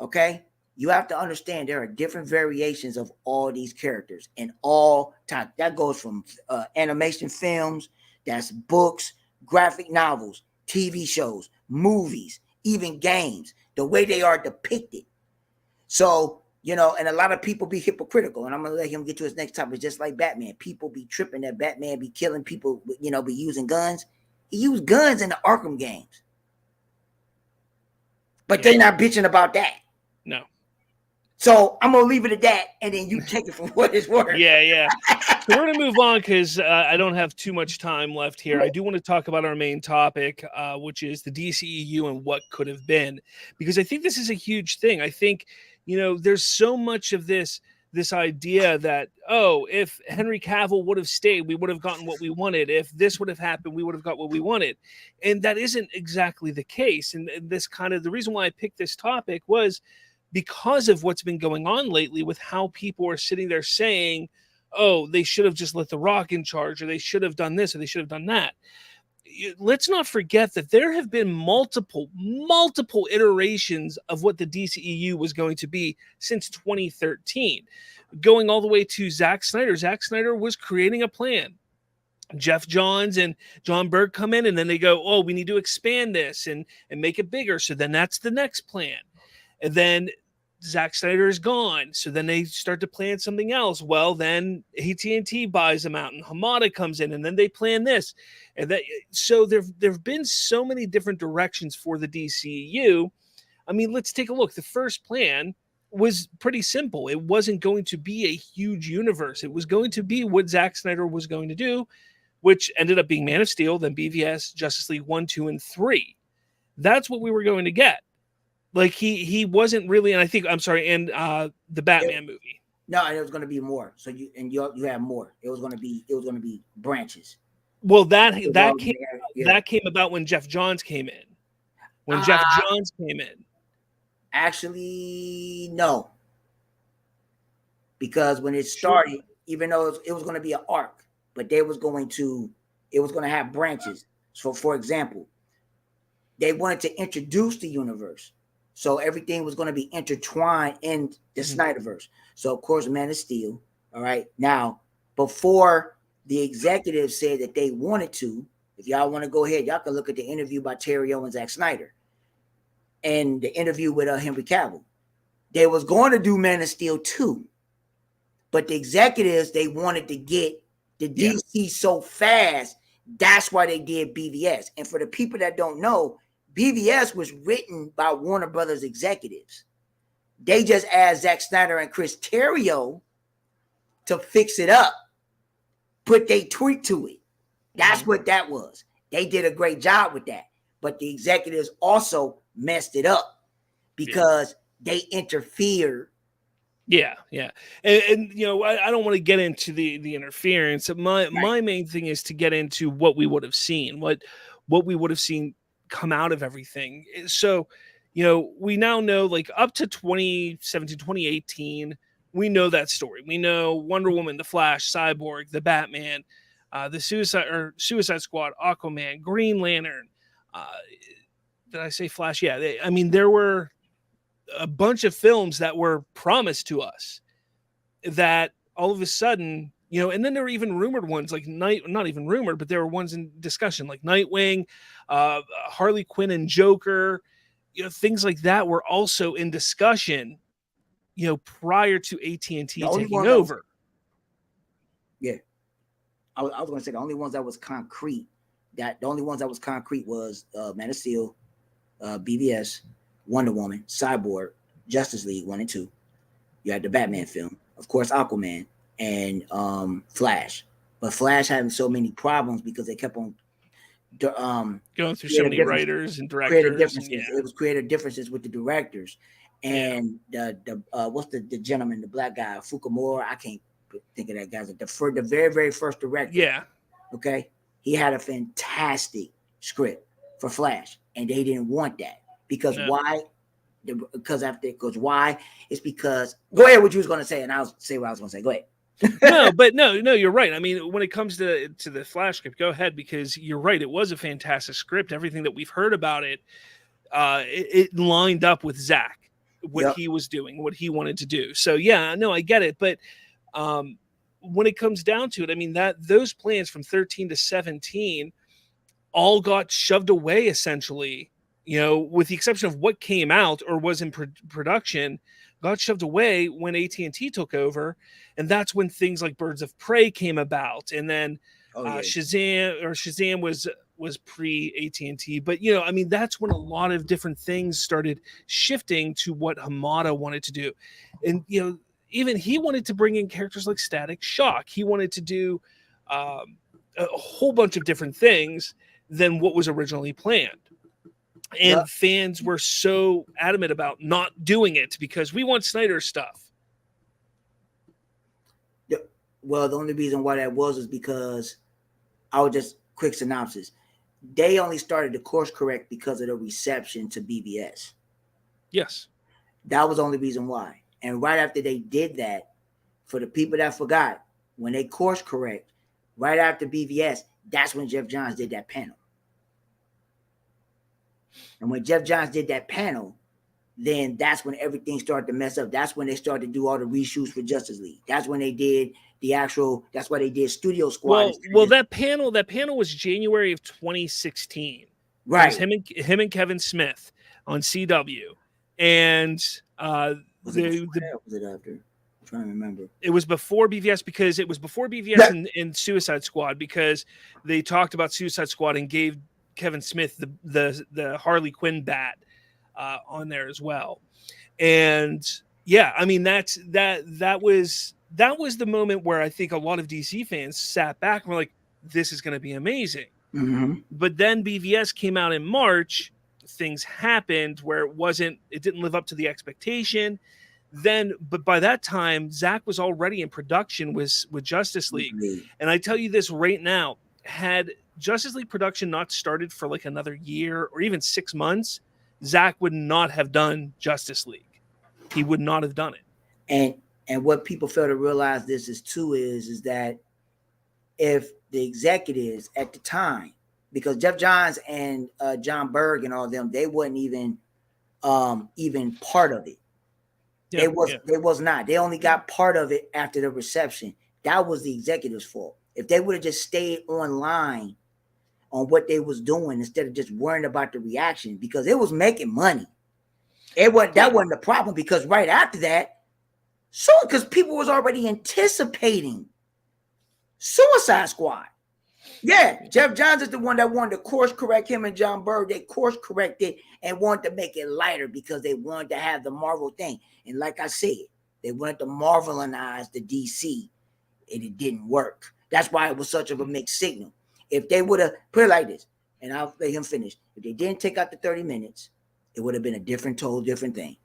okay, you have to understand there are different variations of all these characters and all time. That goes from animation films, that's books, graphic novels, TV shows, movies, even games, the way they are depicted. So, and a lot of people be hypocritical, and I'm going to let him get to his next topic. Just like Batman, people be tripping that Batman be killing people, be using guns. He used guns in the Arkham games. But they're not bitching about that. No. So I'm going to leave it at that, and then you take it from what it's worth. Yeah. So we're going to move on because I don't have too much time left here. I do want to talk about our main topic, which is the DCEU and what could have been, because I think this is a huge thing. I think, there's so much of this idea that, if Henry Cavill would have stayed, we would have gotten what we wanted. If this would have happened, we would have got what we wanted. And that isn't exactly the case. And this the reason why I picked this topic was because of what's been going on lately with how people are sitting there saying, they should have just let The Rock in charge, or they should have done this, or they should have done that. Let's not forget that there have been multiple iterations of what the DCEU was going to be since 2013, going all the way to Zack Snyder. Zack Snyder was creating a plan. Jeff Johns and John Berg come in, and then they go, we need to expand this and make it bigger. So then that's the next plan. And then Zack Snyder is gone. So then they start to plan something else. Well, then AT&T buys them out and Hamada comes in, and then they plan this. And so there've been so many different directions for the DCEU. I mean, let's take a look. The first plan was pretty simple. It wasn't going to be a huge universe. It was going to be what Zack Snyder was going to do, which ended up being Man of Steel, then BVS, Justice League 1, 2, and 3. That's what we were going to get. Like he wasn't really, and the Batman movie. No, and it was going to be more. So you have more. It was going to be branches. Well, that came about when Jeff Johns came in. Jeff Johns came in. Actually, no. Because when it started, even though it was going to be an arc, but it was going to have branches. So, for example, they wanted to introduce the universe. So everything was going to be intertwined in the SnyderVerse. So, of course, Man of Steel. All right. Now, before the executives said that they wanted to, if y'all want to go ahead, y'all can look at the interview by Terry Owens, Zack Snyder, and the interview with Henry Cavill. They was going to do Man of Steel 2. But the executives, they wanted to get the DC so fast That's why they did BVS. And for the people that don't know, BVS was written by Warner Brothers executives. They just asked Zack Snyder and Chris Terrio to fix it up, put their tweak to it. That's what that was. They did a great job with that. But the executives also messed it up because they interfered. Yeah. And you know, I don't want to get into the interference. My main thing is to get into what we would have seen, what we would have seen come out of everything. So, you know, we now know, like, up to 2017, 2018, we know that story. We know Wonder Woman, the Flash, Cyborg, the Batman, the Suicide Squad, Aquaman, Green Lantern. Did I say Flash? Yeah. I mean, there were a bunch of films that were promised to us that all of a sudden, you know, and then there were even rumored ones, like not even rumored, but there were ones in discussion, like Nightwing, Harley Quinn and Joker, you know, things like that were also in discussion, you know, prior to AT&T taking over. I was going to say the only ones that was concrete was Man of Steel, BVS, Wonder Woman, Cyborg, Justice League 1 and 2. You had the Batman film, of course, Aquaman, and Flash. But Flash having so many problems because they kept on going through so many writers and directors. It was creative differences with the directors. And the what's the gentleman, the black guy, Fukumura? I can't think of that guy's the very, very first director. Yeah. Okay. He had a fantastic script for Flash, and they didn't want that because why? Because why? It's because go ahead what you was going to say, and I'll say what I was going to say. Go ahead. No, you're right. I mean, when it comes to the Flash script, go ahead, because you're right. It was a fantastic script. Everything that we've heard about it, it lined up with Zack, what he was doing, what he wanted to do. So yeah, no, I get it. But when it comes down to it, I mean, that those plans from 13 to 17 all got shoved away essentially, you know, with the exception of what came out or was in production, got shoved away when AT&T took over. And that's when things like Birds of Prey came about. And then Shazam was pre AT&T. But, you know, I mean, that's when a lot of different things started shifting to what Hamada wanted to do. And, you know, even he wanted to bring in characters like Static Shock. He wanted to do a whole bunch of different things than what was originally planned. And fans were so adamant about not doing it because we want Snyder stuff. Yeah. Well, the only reason why that was because I would just quick synopsis. They only started to course correct because of the reception to BVS. Yes. That was the only reason why. And right after they did that, for the people that forgot, when they course correct, right after BVS, that's when Jeff Johns did that panel. And when Jeff Johns did that panel, then that's when everything started to mess up. That's when they started to do all the reshoots for Justice League. That's when they did that's why they did Studio Squad. Well, that panel was January of 2016. Right. It was him and Kevin Smith on CW. And was it after? I'm trying to remember. It was before BVS because it was before BVS and Suicide Squad, because they talked about Suicide Squad and gave Kevin Smith the Harley Quinn bat on there as well. And yeah, I mean that was the moment where I think a lot of DC fans sat back and were like, this is going to be amazing. Mm-hmm. But then BVS came out in March. Things happened where it didn't live up to the expectation. But by that time, Zack was already in production with Justice League. Mm-hmm. And I tell you this right now, had Justice League production not started for like another year or even 6 months, Zack would not have done Justice League. He would not have done it. And what people fail to realize is that if the executives at the time, because Jeff Johns and John Berg and all of them, they wasn't even part of it. Yeah, they was not. They only got part of it after the reception. That was the executives' fault. If they would have just stayed online on what they was doing instead of just worrying about the reaction, because it was making money. That wasn't the problem, because right after that, because people was already anticipating Suicide Squad. Yeah, Jeff Johns is the one that wanted to course correct him and John Bird. They course corrected and wanted to make it lighter because they wanted to have the Marvel thing. And like I said, they wanted to Marvelinize the DC, and it didn't work. That's why it was such of a mixed signal. If they would have put it like this, and I'll let him finish. If they didn't take out the 30 minutes, it would have been a total different thing.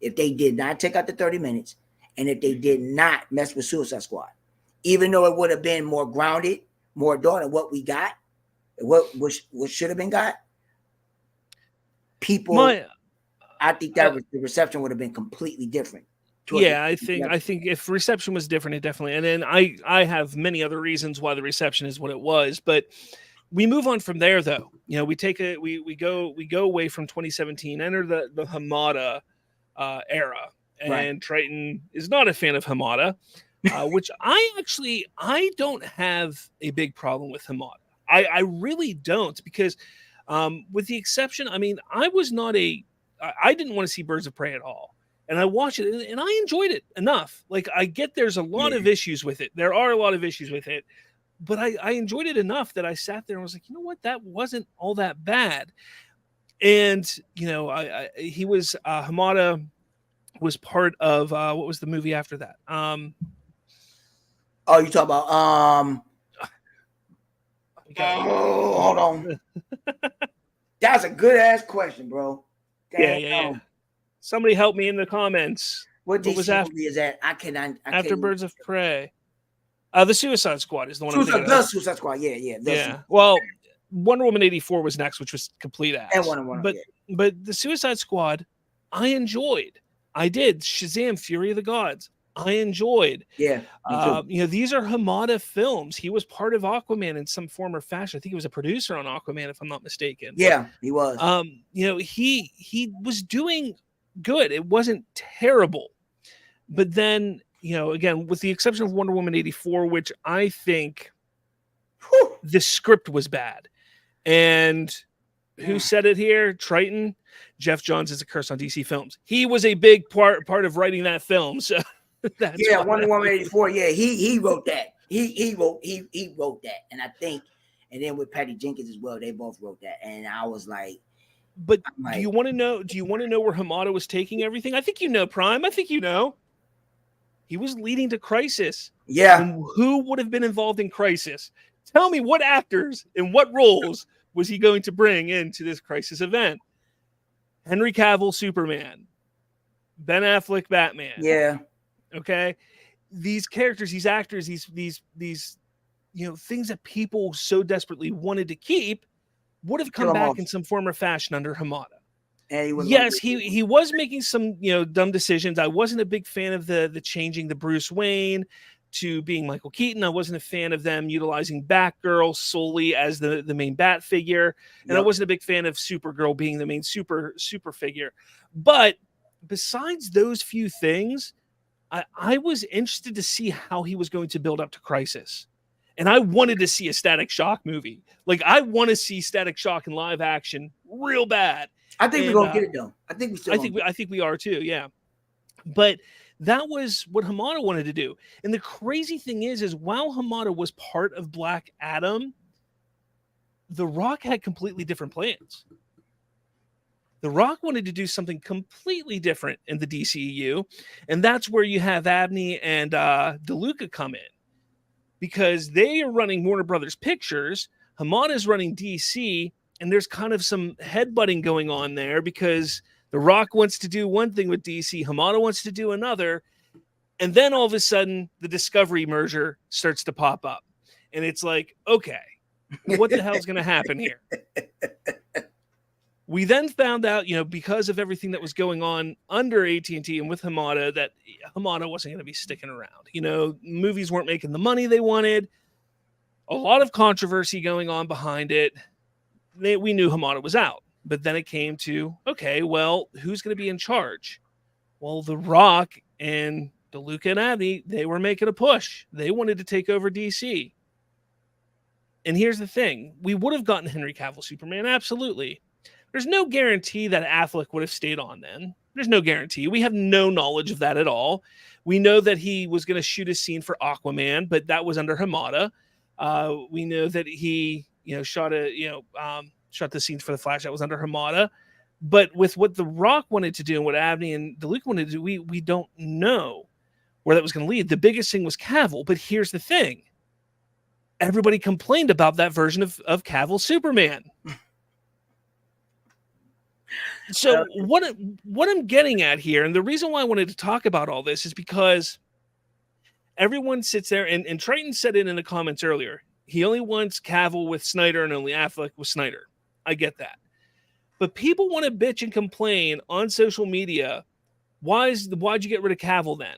If they did not take out the 30 minutes, and if they did not mess with Suicide Squad, even though it would have been more grounded, more adult than what we got, what should have been got, people, I think that the reception would have been completely different. Yeah, I think if reception was different, it definitely. And then I have many other reasons why the reception is what it was, but we move on from there, though. You know, we go away from 2017, enter the Hamada era, and right. Triton is not a fan of Hamada. Which I don't have a big problem with Hamada. I really don't, because with the exception, I mean, I didn't want to see Birds of Prey at all. And I watched it and I enjoyed it enough. Like, I get there's a lot of issues with it. There are a lot of issues with it, but I enjoyed it enough that I sat there and was like, you know what? That wasn't all that bad. And, you know, Hamada was part of, what was the movie after that? Oh, you talk about hold on. That's a good ass question, bro. Yeah. Somebody help me in the comments. What was after? Movie is that? I after Birds of Prey. The Suicide Squad is the one. Suicide Squad. Yeah. Well, Wonder Woman 84 was next, which was complete ass. And Wonder Woman, but the Suicide Squad, I enjoyed. I did. Shazam! Fury of the Gods. I enjoyed. Yeah. You know, these are Hamada films. He was part of Aquaman in some form or fashion. I think he was a producer on Aquaman, if I'm not mistaken. Yeah, he was. You know, he was doing good. It wasn't terrible. But then, you know, again, with the exception of Wonder Woman 84, which I think the script was bad. And who said it here? Triton. Jeff Johns is a curse on DC Films. He was a big part of writing that film. So Wonder Woman 84. Yeah, he wrote that. He wrote that, and I think, and then with Patty Jenkins as well, they both wrote that. And I was like, but do you want to know? Do you want to know where Hamada was taking everything? I think you know, Prime. I think you know. He was leading to Crisis. Yeah. And who would have been involved in Crisis? Tell me what actors and what roles was he going to bring into this Crisis event? Henry Cavill, Superman. Ben Affleck, Batman. Yeah. Okay. These characters, these actors, these you know, things that people so desperately wanted to keep would have come back in some form or fashion under Hamada. And he was making some, you know, dumb decisions. I wasn't a big fan of the changing the Bruce Wayne to being Michael Keaton. I wasn't a fan of them utilizing Batgirl solely as the main Bat figure. And I wasn't a big fan of Supergirl being the main super figure. But besides those few things, I was interested to see how he was going to build up to Crisis. And I wanted to see a Static Shock movie. Like, I want to see Static Shock in live action real bad. I think we're gonna get it though. I think we are too, yeah. But that was what Hamada wanted to do. And the crazy thing is while Hamada was part of Black Adam, The Rock had completely different plans. The Rock wanted to do something completely different in the DCEU, and that's where you have Abney and DeLuca come in. Because they are running Warner Brothers Pictures, Hamada is running DC, and there's kind of some headbutting going on there because The Rock wants to do one thing with DC, Hamada wants to do another, and then all of a sudden the Discovery merger starts to pop up. And it's like, okay, what the hell is going to happen here? We then found out, you know, because of everything that was going on under AT&T and with Hamada, that Hamada wasn't going to be sticking around. You know, movies weren't making the money they wanted. A lot of controversy going on behind it. We knew Hamada was out. But then it came to, okay, well, who's going to be in charge? Well, The Rock and DeLuca and Abney, they were making a push. They wanted to take over DC. And here's the thing. We would have gotten Henry Cavill Superman, absolutely. There's no guarantee that Affleck would have stayed on then. There's no guarantee. We have no knowledge of that at all. We know that he was going to shoot a scene for Aquaman, but that was under Hamada. We know that he, shot the scenes for the Flash that was under Hamada. But with what The Rock wanted to do and what Abney and DeLuca wanted to do, we don't know where that was going to lead. The biggest thing was Cavill, but here's the thing. Everybody complained about that version of Cavill Superman. So what I'm getting at here, and the reason why I wanted to talk about all this is because everyone sits there, and Triton said it in the comments earlier. He only wants Cavill with Snyder and only Affleck with Snyder. I get that. But people want to bitch and complain on social media. Why'd you get rid of Cavill then?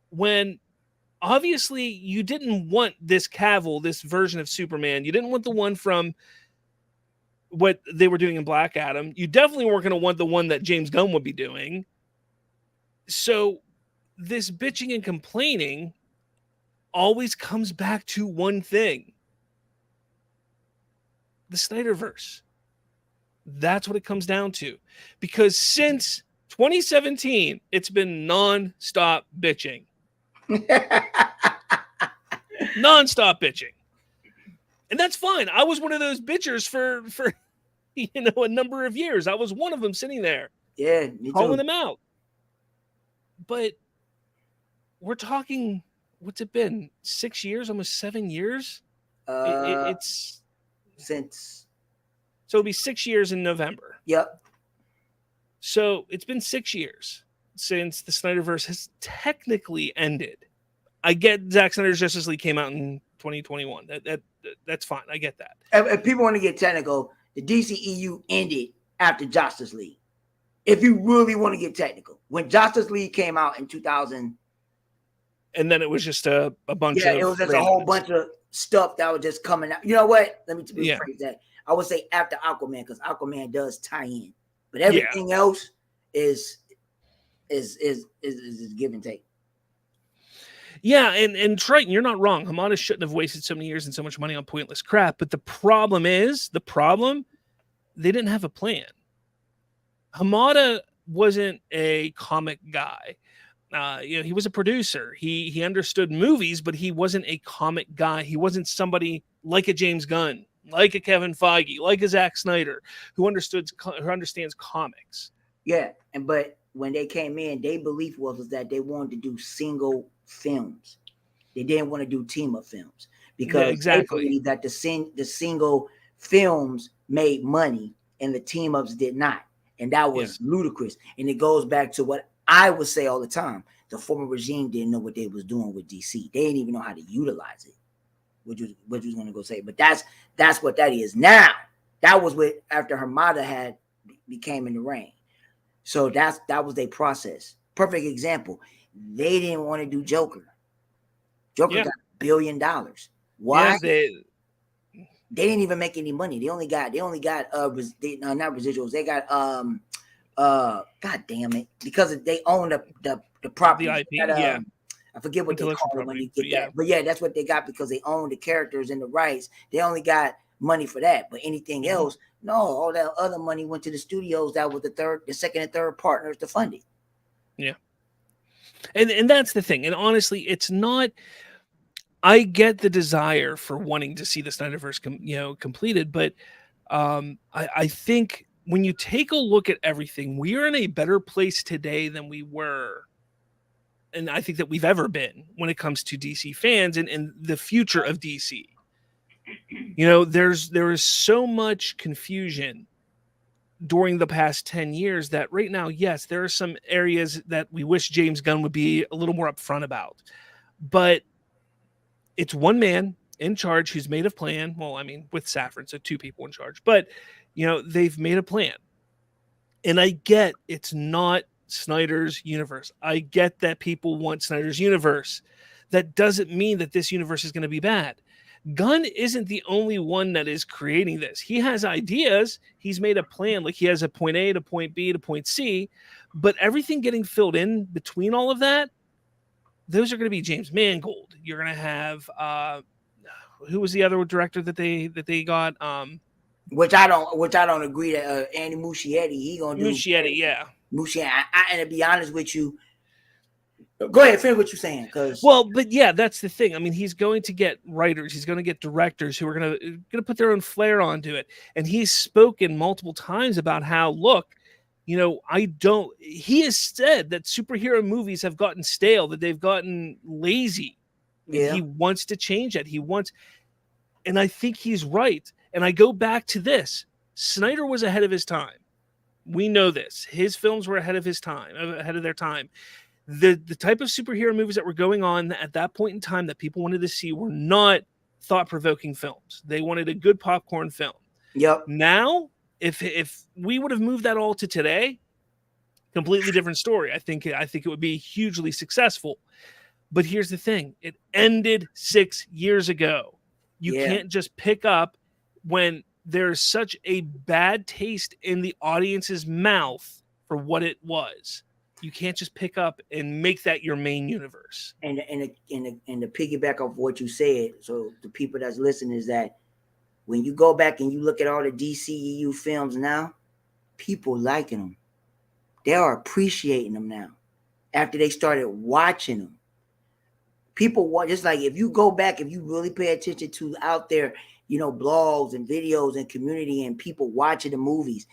When obviously you didn't want this Cavill, this version of Superman. You didn't want the one from what they were doing in Black Adam. You definitely weren't going to want the one that James Gunn would be doing. So this bitching and complaining always comes back to one thing. The SnyderVerse. That's what it comes down to. Because since 2017, it's been non-stop bitching. Non-stop bitching. And that's fine. I was one of those bitchers for a number of years. I was one of them sitting there. Yeah, me too. Calling them out. But we're talking, what's it been? 6 years, almost 7 years? It's since... So it'll be 6 years in November. Yep. So it's been 6 years since the SnyderVerse has technically ended. I get Zack Snyder's Justice League came out in 2021. That's fine. I get that. If people want to get technical, the DCEU ended after Justice League. If you really want to get technical, when Justice League came out in 2000, and then it was just a bunch of... Yeah, it was just a whole bunch of stuff that was just coming out. You know what? Let me rephrase that. I would say after Aquaman, because Aquaman does tie in, but everything else is give and take. Yeah, and Triton, you're not wrong. Hamada shouldn't have wasted so many years and so much money on pointless crap. But the problem, they didn't have a plan. Hamada wasn't a comic guy. He was a producer. He understood movies, but he wasn't a comic guy. He wasn't somebody like a James Gunn, like a Kevin Feige, like a Zack Snyder, who understands comics. Yeah, but when they came in, their belief was that they wanted to do single films. They didn't want to do team-up films because they believed that the single films made money and the team-ups did not. And that was ludicrous. And it goes back to what I would say all the time. The former regime didn't know what they was doing with DC. They didn't even know how to utilize it. Which was going to go say. But that's what that is. Now, that was what after Hamada became in the reign. So that was their process. Perfect example. They didn't want to do Joker. Joker got $1 billion. Why? Yes, they didn't even make any money. They only got not residuals. They got God damn it, because they own the property. The IP, I forget what they call it when you get that. But yeah, that's what they got because they own the characters and the rights. They only got money for that. But anything else, no, all that other money went to the studios. That was the second and third partners to fund it. Yeah. And that's the thing. And honestly, it's not. I get the desire for wanting to see the SnyderVerse completed, but I think when you take a look at everything, we are in a better place today than we were, and I think that we've ever been when it comes to DC fans and the future of DC. There is so much confusion during the past 10 years that right now, yes, there are some areas that we wish James Gunn would be a little more upfront about, but it's one man in charge who's made a plan. Well, I mean, with Safran, so two people in charge, but they've made a plan. And I get it's not Snyder's universe. I get that people want Snyder's universe. That doesn't mean that this universe is going to be bad. Gunn isn't the only one that is creating this. He has ideas. He's made a plan. Like he has a point A to point B to point C, but everything getting filled in between all of that, those are going to be James Mangold. You're going to have who was the other director that they got? Which I don't agree that Andy Muschietti, he gonna do Muschietti, yeah. Muschietti. And to be honest with you, Go ahead, finish what you're saying. Well, but yeah, that's the thing. I mean, he's going to get writers, he's going to get directors who are going to put their own flair onto it. And he's spoken multiple times about how, look, you know, he has said that superhero movies have gotten stale, that they've gotten lazy. Yeah. He wants to change that. And I think he's right. And I go back to this. Snyder was ahead of his time. We know this. His films were ahead of their time. The type of superhero movies that were going on at that point in time that people wanted to see were not thought-provoking films. They wanted a good popcorn film. Yep. Now, if we would have moved that all to today, completely different story. I think it would be hugely successful. But here's the thing. It ended 6 years ago. You can't just pick up when there's such a bad taste in the audience's mouth for what it was. You can't just pick up and make that your main universe. And to piggyback off what you said, so the people that's listening, is that when you go back and you look at all the DCEU films now, people liking them. They are appreciating them now after they started watching them. People want, just like if you go back, if you really pay attention to out there, you know, blogs and videos and community and people watching the movies,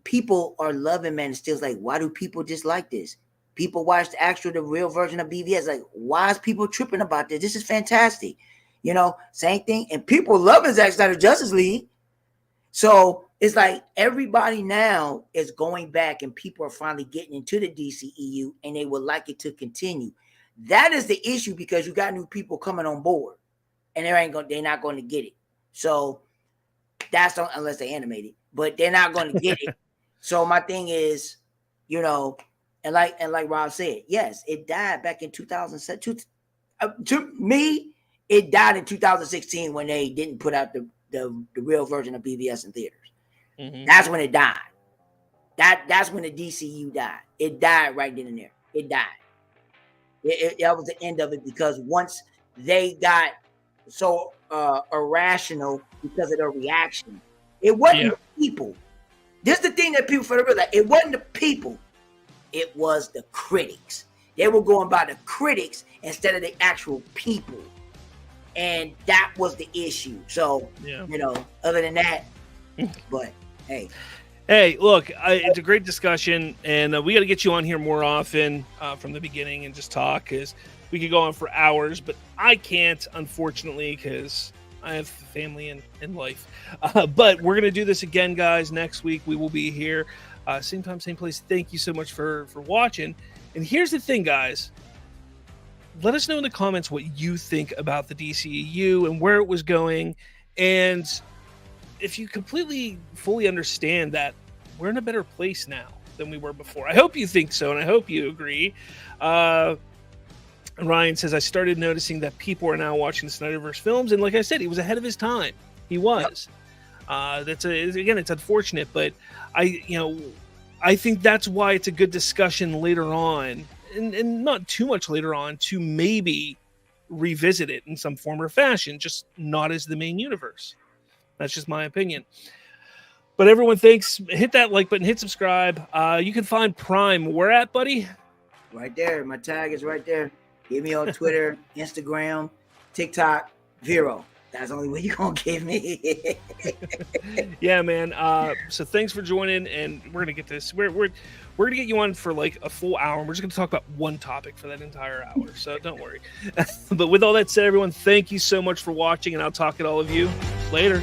people are loving, man. It's still like, why do people dislike this? People watch the real version of BVS. Like, why is people tripping about this? This is fantastic. You know, same thing. And people loving Zack Snyder Justice League. So it's like everybody now is going back and people are finally getting into the DCEU and they would like it to continue. That is the issue, because you got new people coming on board and they're not going to get it. So that's unless they animate it, but they're not going to get it. So my thing is, you know, and like Rob said, yes, it died back in 2007. To me, it died in 2016 when they didn't put out the real version of BVS in theaters. Mm-hmm. That's when it died. That's when the DCU died. It died right then and there. It died. That was the end of it, because once they got so irrational because of their reaction, it wasn't the people. This is the thing that people fail to realize. It wasn't the people. It was the critics. They were going by the critics instead of the actual people. And that was the issue. So, you know, other than that, but hey. Hey, look, it's a great discussion, and we got to get you on here more often from the beginning and just talk, because we could go on for hours, but I can't, unfortunately, because I have family and life. But we're going to do this again, guys. Next week, we will be here. Same time, same place. Thank you so much for watching. And here's the thing, guys. Let us know in the comments what you think about the DCEU and where it was going. And if you completely, fully understand that we're in a better place now than we were before. I hope you think so, and I hope you agree. Ryan says, I started noticing that people are now watching the SnyderVerse films, and like I said, he was ahead of his time. He was. Yep. Again, it's unfortunate, but I think that's why it's a good discussion later on, and not too much later on, to maybe revisit it in some form or fashion, just not as the main universe. That's just my opinion. But everyone, thanks. Hit that like button. Hit subscribe. You can find Prime. Where at, buddy? Right there. My tag is right there. Give me on Twitter, Instagram, TikTok, Vero. That's the only way you're going to give me. Yeah, man. So thanks for joining, and we're going to get this. We're going to get you on for like a full hour. We're just going to talk about one topic for that entire hour, so don't worry. But with all that said, everyone, thank you so much for watching, and I'll talk to all of you later.